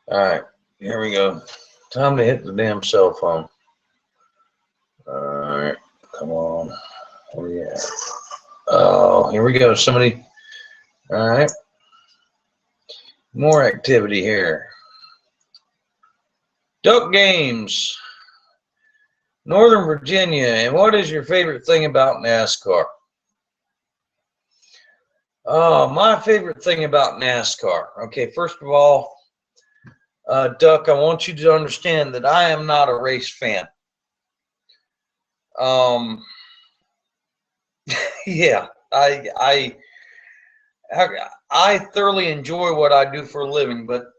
all right, here we go. Time to hit the damn cell phone. All right, come on. Where you at? Oh, here we go. Somebody. All right. More activity here. Duck Games, Northern Virginia. And what is your favorite thing about NASCAR? Oh, my favorite thing about NASCAR. Okay, first of all, Duck, I want you to understand that I am not a race fan. Yeah, I thoroughly enjoy what I do for a living, but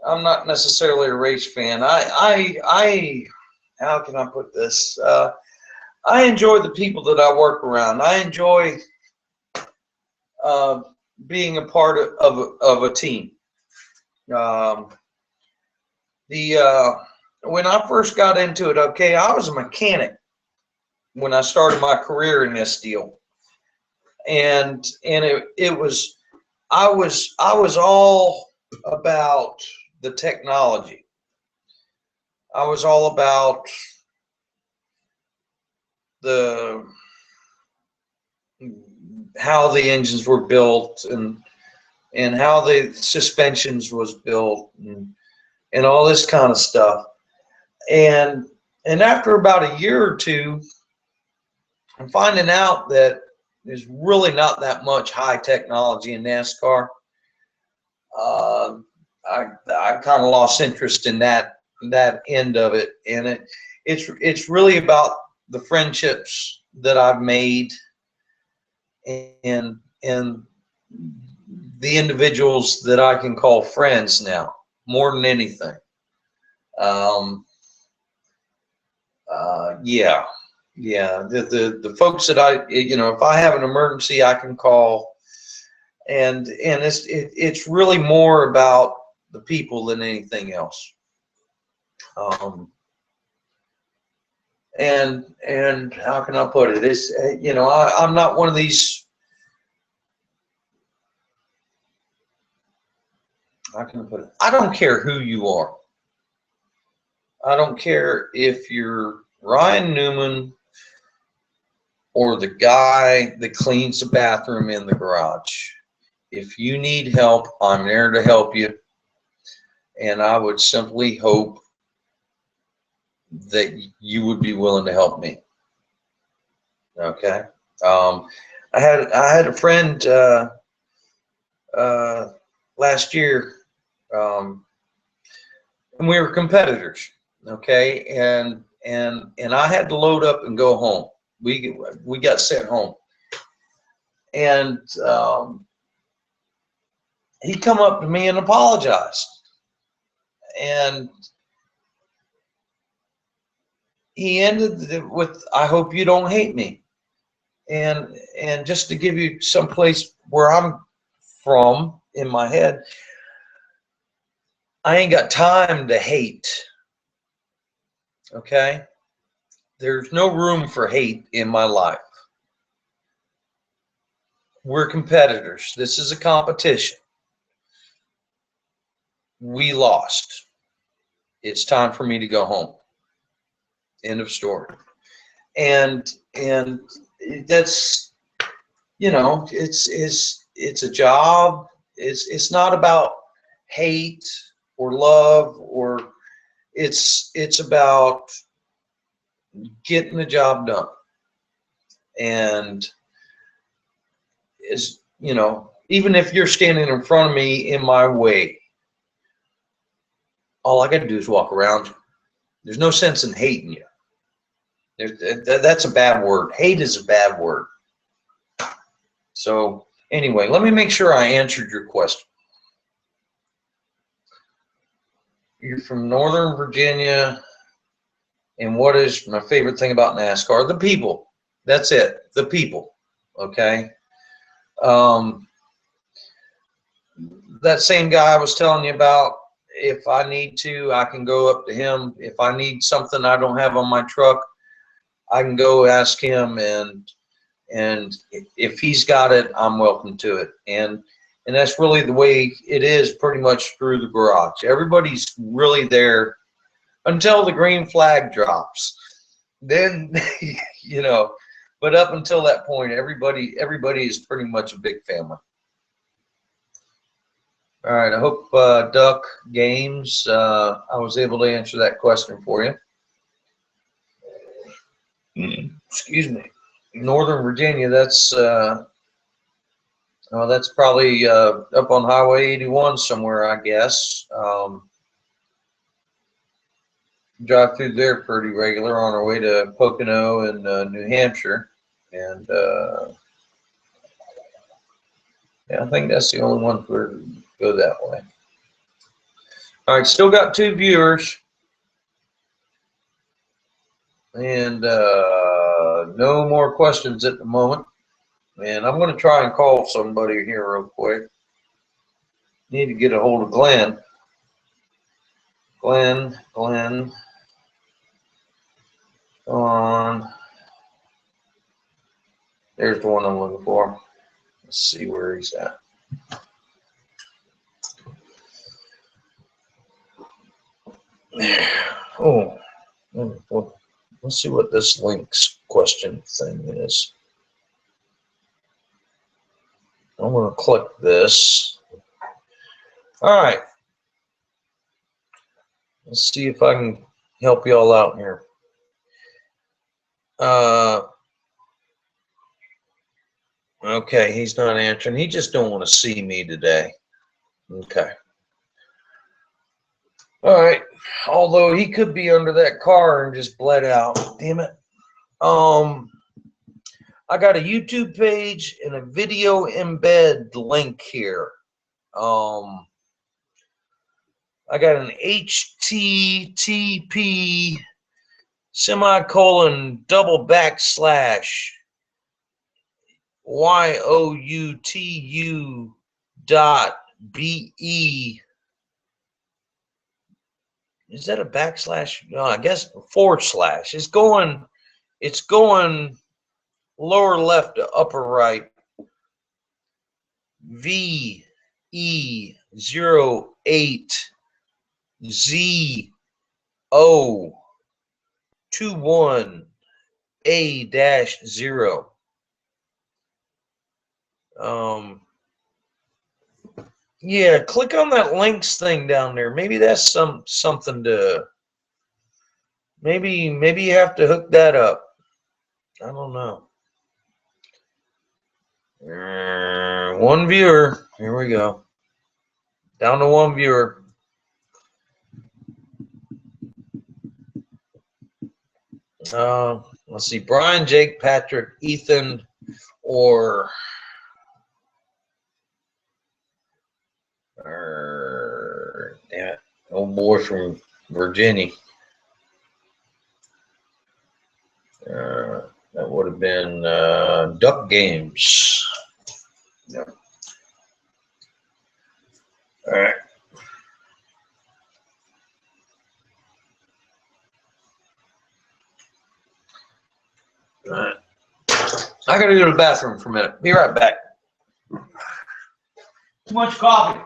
I'm not necessarily a race fan. How can I put this? I enjoy the people that I work around. I enjoy being a part of a team. When I first got into it, okay, I was a mechanic when I started my career in this deal, and it was I was all about the technology. I was all about the how the engines were built and how the suspensions was built and all this kind of stuff. And after about a year or two, I'm finding out that there's really not that much high technology in NASCAR. I kind of lost interest in that end of it, and it's really about the friendships that I've made and the individuals that I can call friends now, more than anything. Yeah. The folks that if I have an emergency, I can call, and it's really more about the people than anything else. And how can I put it? It's I'm not one of these. How can I put it? I don't care who you are. I don't care if you're Ryan Newman or the guy that cleans the bathroom in the garage. If you need help, I'm there to help you. And I would simply hope that you would be willing to help me. Okay. I had a friend last year, and we were competitors. Okay, and I had to load up and go home. We got sent home, and he come up to me and apologized, and he ended it with, "I hope you don't hate me." And just to give you some place where I'm from in my head, I ain't got time to hate. Okay, there's no room for hate in my life. We're competitors. This is a competition. We lost. It's time for me to go home. End of story. And that's, it's a job. It's not about hate or love, or it's about getting the job done. And even if you're standing in front of me in my way, all I got to do is walk around you. There's no sense in hating you. That's a bad word. Hate is a bad word. So anyway, let me make sure I answered your question. You're from Northern Virginia. And what is my favorite thing about NASCAR? The people. That's it. The people. Okay. That same guy I was telling you about, if I need to, I can go up to him. If I need something I don't have on my truck, I can go ask him, and if he's got it, I'm welcome to it. And that's really the way it is pretty much through the garage. Everybody's really there until the green flag drops. Then, you know, but up until that point, everybody is pretty much a big family. All right, I hope Duck Games, I was able to answer that question for you. Excuse me. Northern Virginia, that's probably up on Highway 81 somewhere, I guess. Drive through there pretty regular on our way to Pocono and New Hampshire, and yeah, I think that's the only one where go that way. All right, still got 2 viewers, and no more questions at the moment. And I'm going to try and call somebody here real quick. Need to get a hold of Glenn. Glenn. On. There's the one I'm looking for. Let's see where he's at. Oh, let's see what this links question thing is. I'm going to click this. All right. Let's see if I can help you all out here. Okay, he's not answering. He just don't want to see me today. Okay. All right. Although he could be under that car and just bled out. Damn it. I got a YouTube page and a video embed link here. I got an HTTP semicolon double backslash youtu.be. Is that a backslash? No, I guess forward slash. It's going lower left to upper right. VE08ZO21A-0. Yeah, click on that links thing down there. Maybe that's something to. Maybe you have to hook that up. I don't know. One viewer. Here we go. Down to 1 viewer. Let's see. Brian, Jake, Patrick, Ethan, or damn it, old boy from Virginia. That would have been Duck Games. Yep. All right. All right. I gotta go to the bathroom for a minute. Be right back. Too much coffee.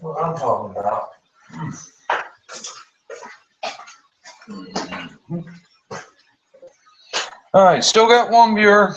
what I'm talking about. All right, still got one viewer.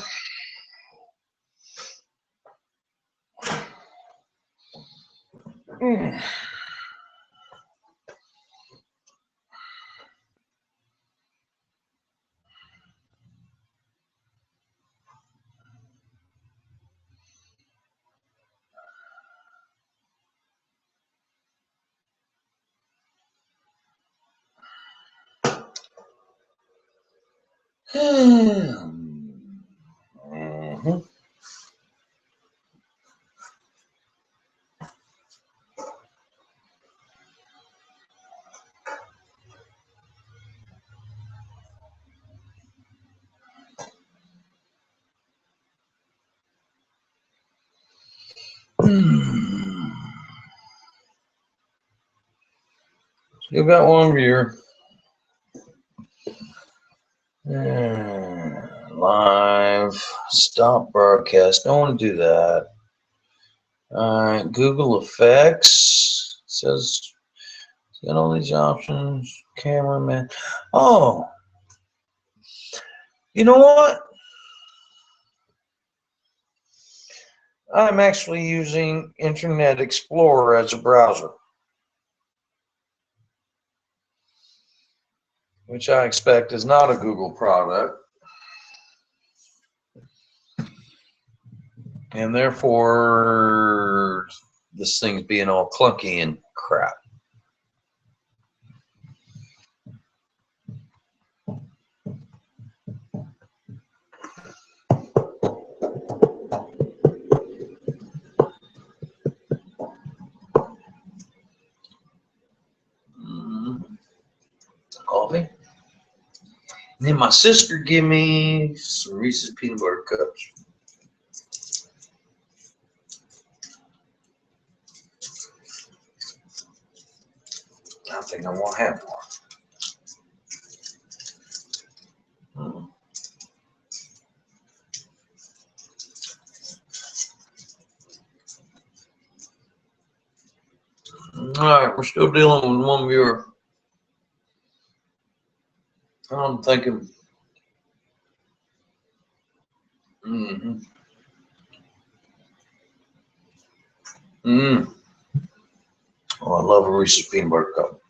Still got one viewer. Live, stop broadcast. Don't want to do that. All right, Google Effects says got all these options. Cameraman. Oh, you know what? I'm actually using Internet Explorer as a browser, which I expect is not a Google product. And therefore, this thing's being all clunky and crap. Coffee. And then my sister gave me some Reese's peanut butter cups. I think I want to have more. All right, we're still dealing with one viewer. I'm thinking. Oh, I love a Reese's peanut butter cup.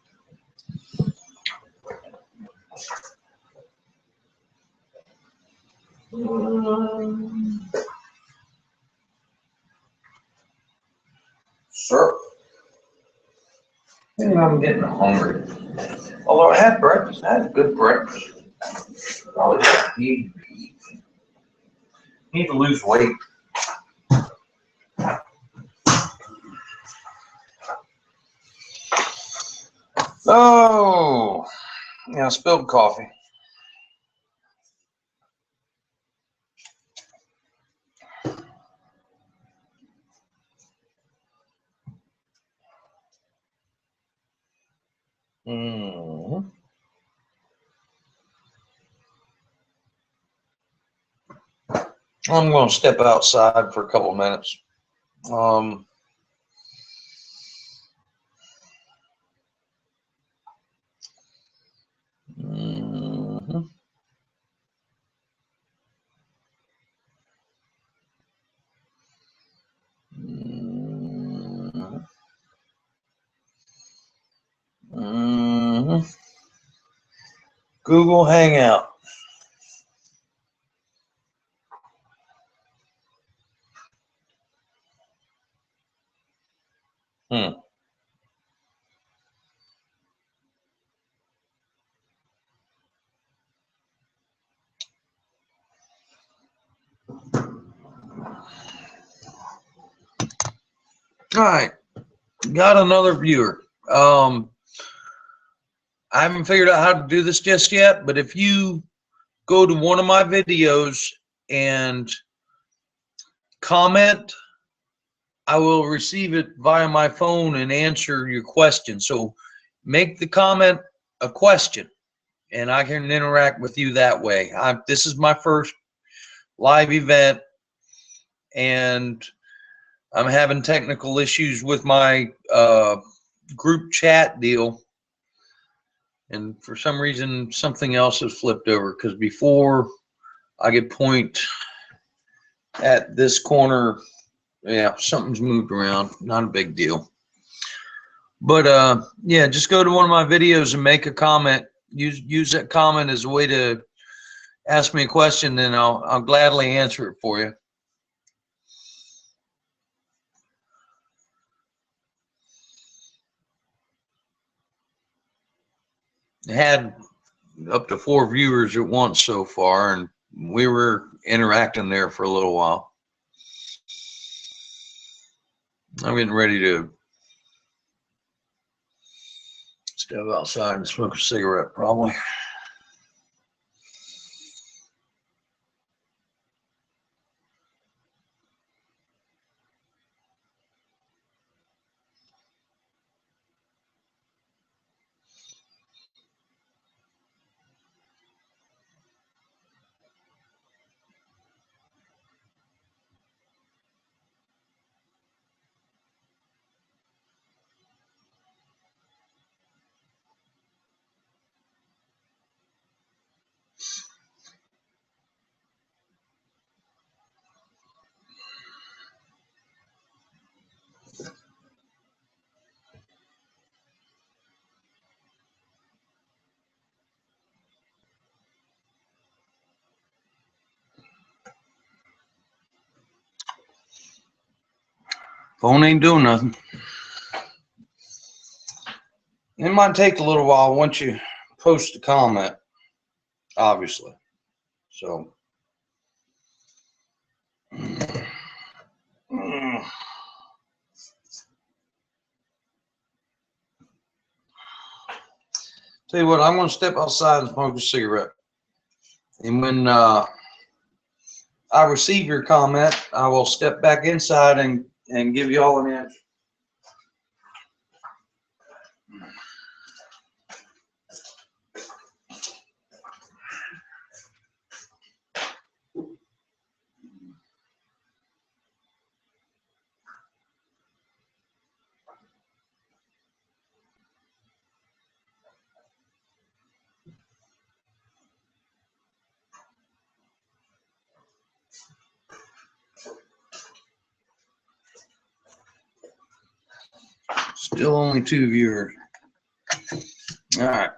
Sir, maybe I'm getting hungry. Although I had breakfast, I had a good breakfast. Probably need to lose weight. Oh, yeah, I spilled coffee. I'm going to step outside for a couple of minutes. Google Hangout. All right, got another viewer. I haven't figured out how to do this just yet, but if you go to one of my videos and comment, I will receive it via my phone and answer your question. So make the comment a question, and I can interact with you that way. This is my first live event, and I'm having technical issues with my group chat deal. And for some reason, something else has flipped over, because before I could point at this corner, yeah, something's moved around. Not a big deal. But yeah, just go to one of my videos and make a comment. Use that comment as a way to ask me a question, and I'll gladly answer it for you. Had up to 4 viewers at once so far, and we were interacting there for a little while. I'm getting ready to step outside and smoke a cigarette, probably. Phone ain't doing nothing. It might take a little while once you post a comment, obviously. So tell you what, I'm going to step outside and smoke a cigarette. And when I receive your comment, I will step back inside and give you all an answer. Still only 2 viewers. All right.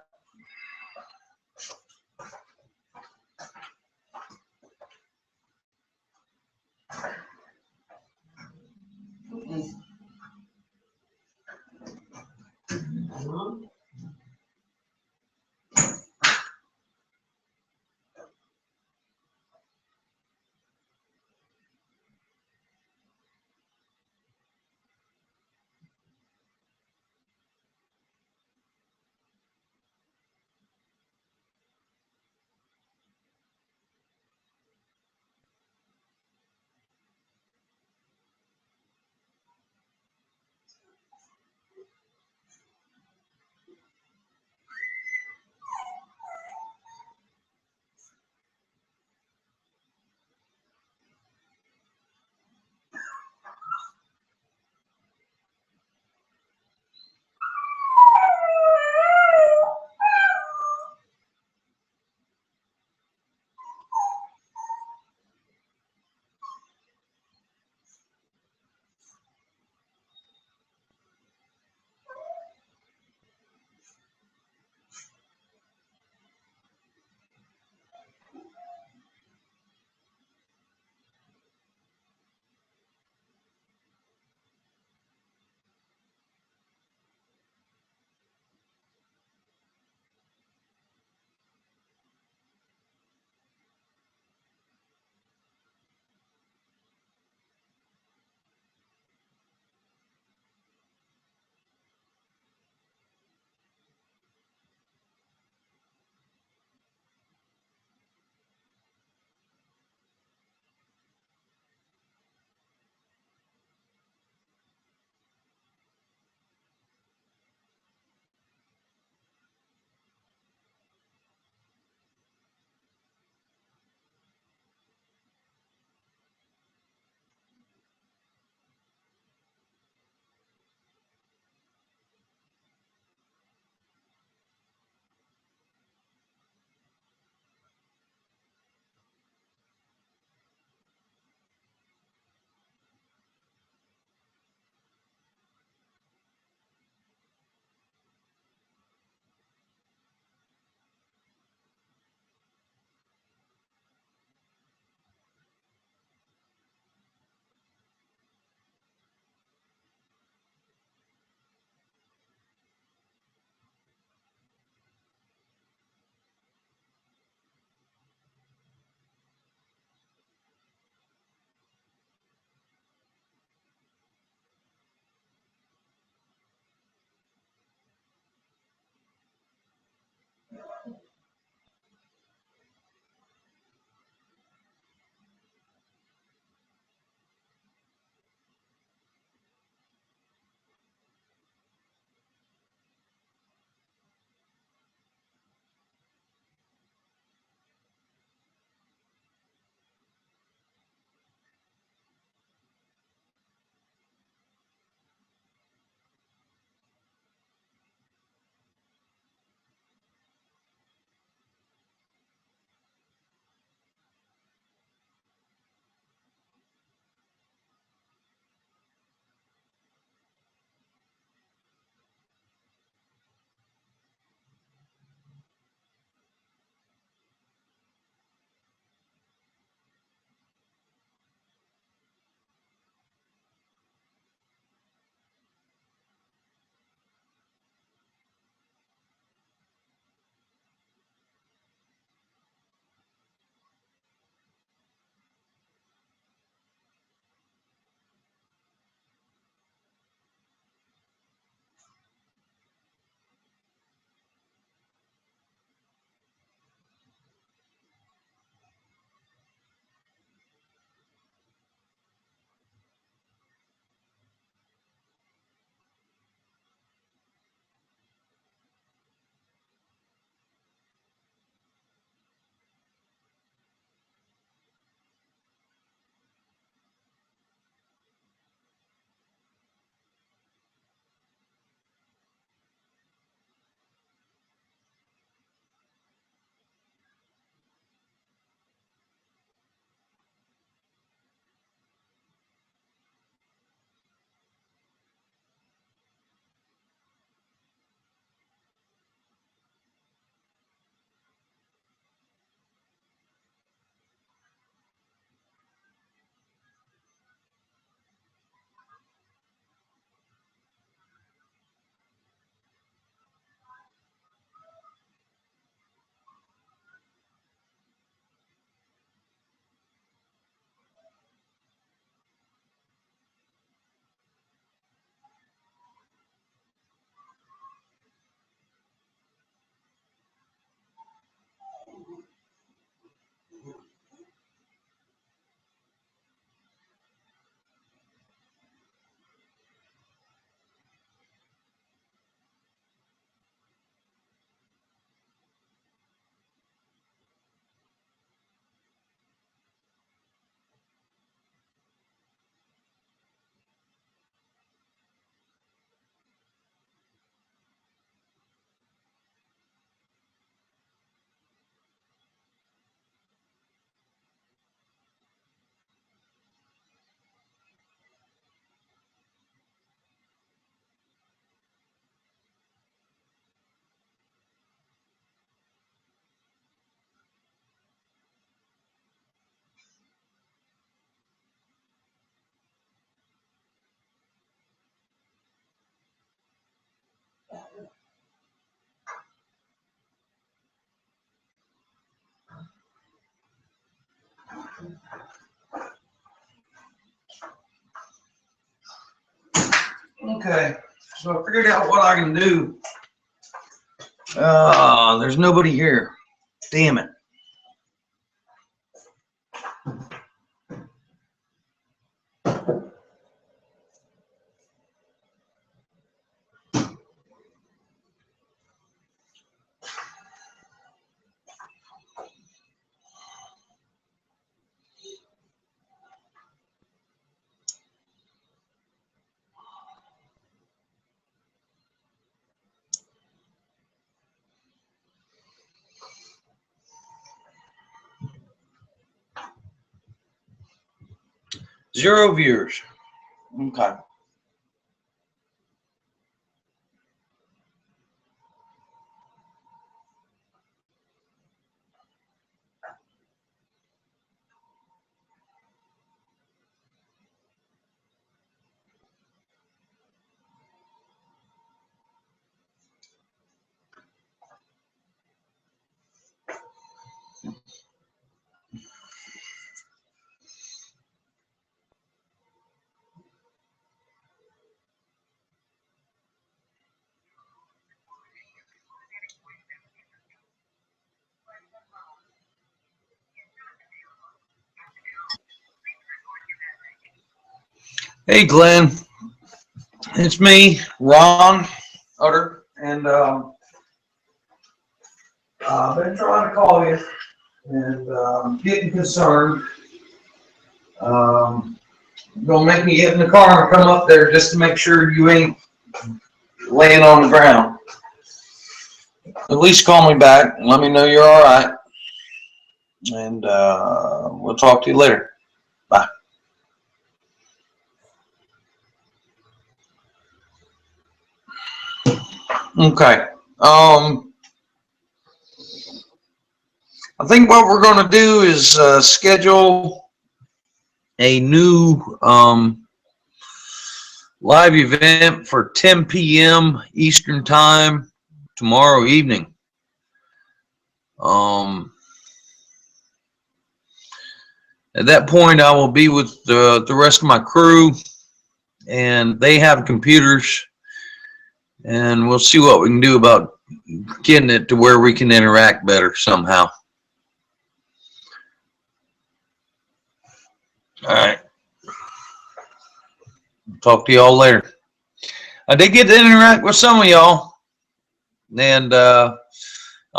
Okay, so I figured out what I can do. There's nobody here. Damn it. Zero viewers. Okay. Hey, Glenn. It's me, Ron Utter, and I've been trying to call you and getting concerned. Gonna make me get in the car and come up there just to make sure you ain't laying on the ground. At least call me back and let me know you're all right. And we'll talk to you later. Bye. Okay. I think what we're going to do is schedule a new live event for 10 p.m. Eastern Time tomorrow evening. At that point, I will be with the rest of my crew, and they have computers, and we'll see what we can do about getting it to where we can interact better somehow. All right. Talk to y'all later. I did get to interact with some of y'all, and I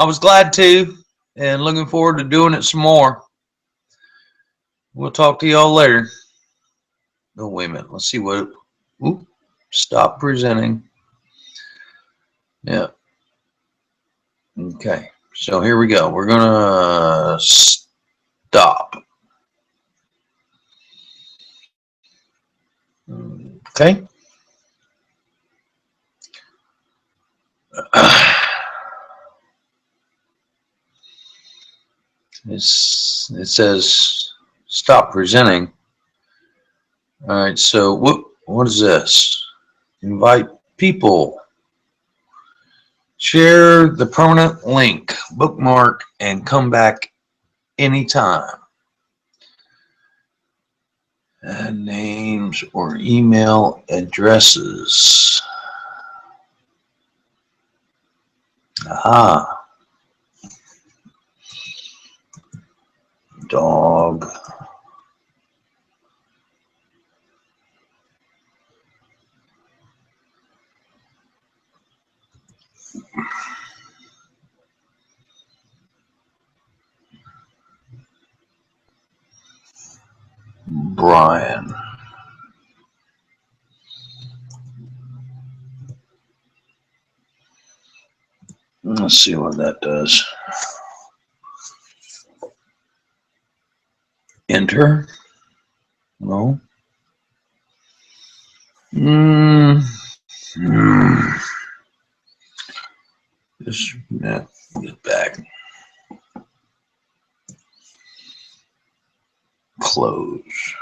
was glad to, and looking forward to doing it some more. We'll talk to y'all later. Oh, wait a minute. Let's see what. Ooh, stop presenting. Yeah. Okay. So here we go. We're gonna stop. Okay. It says stop presenting. All right. So what is this? Invite people. Share the permanent link, bookmark, and come back anytime. Add names or email addresses. Aha. Dog. Brian. Let's see what that does. Enter. No. Just get back. Close.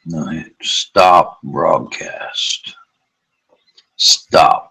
No, stop broadcast. Stop.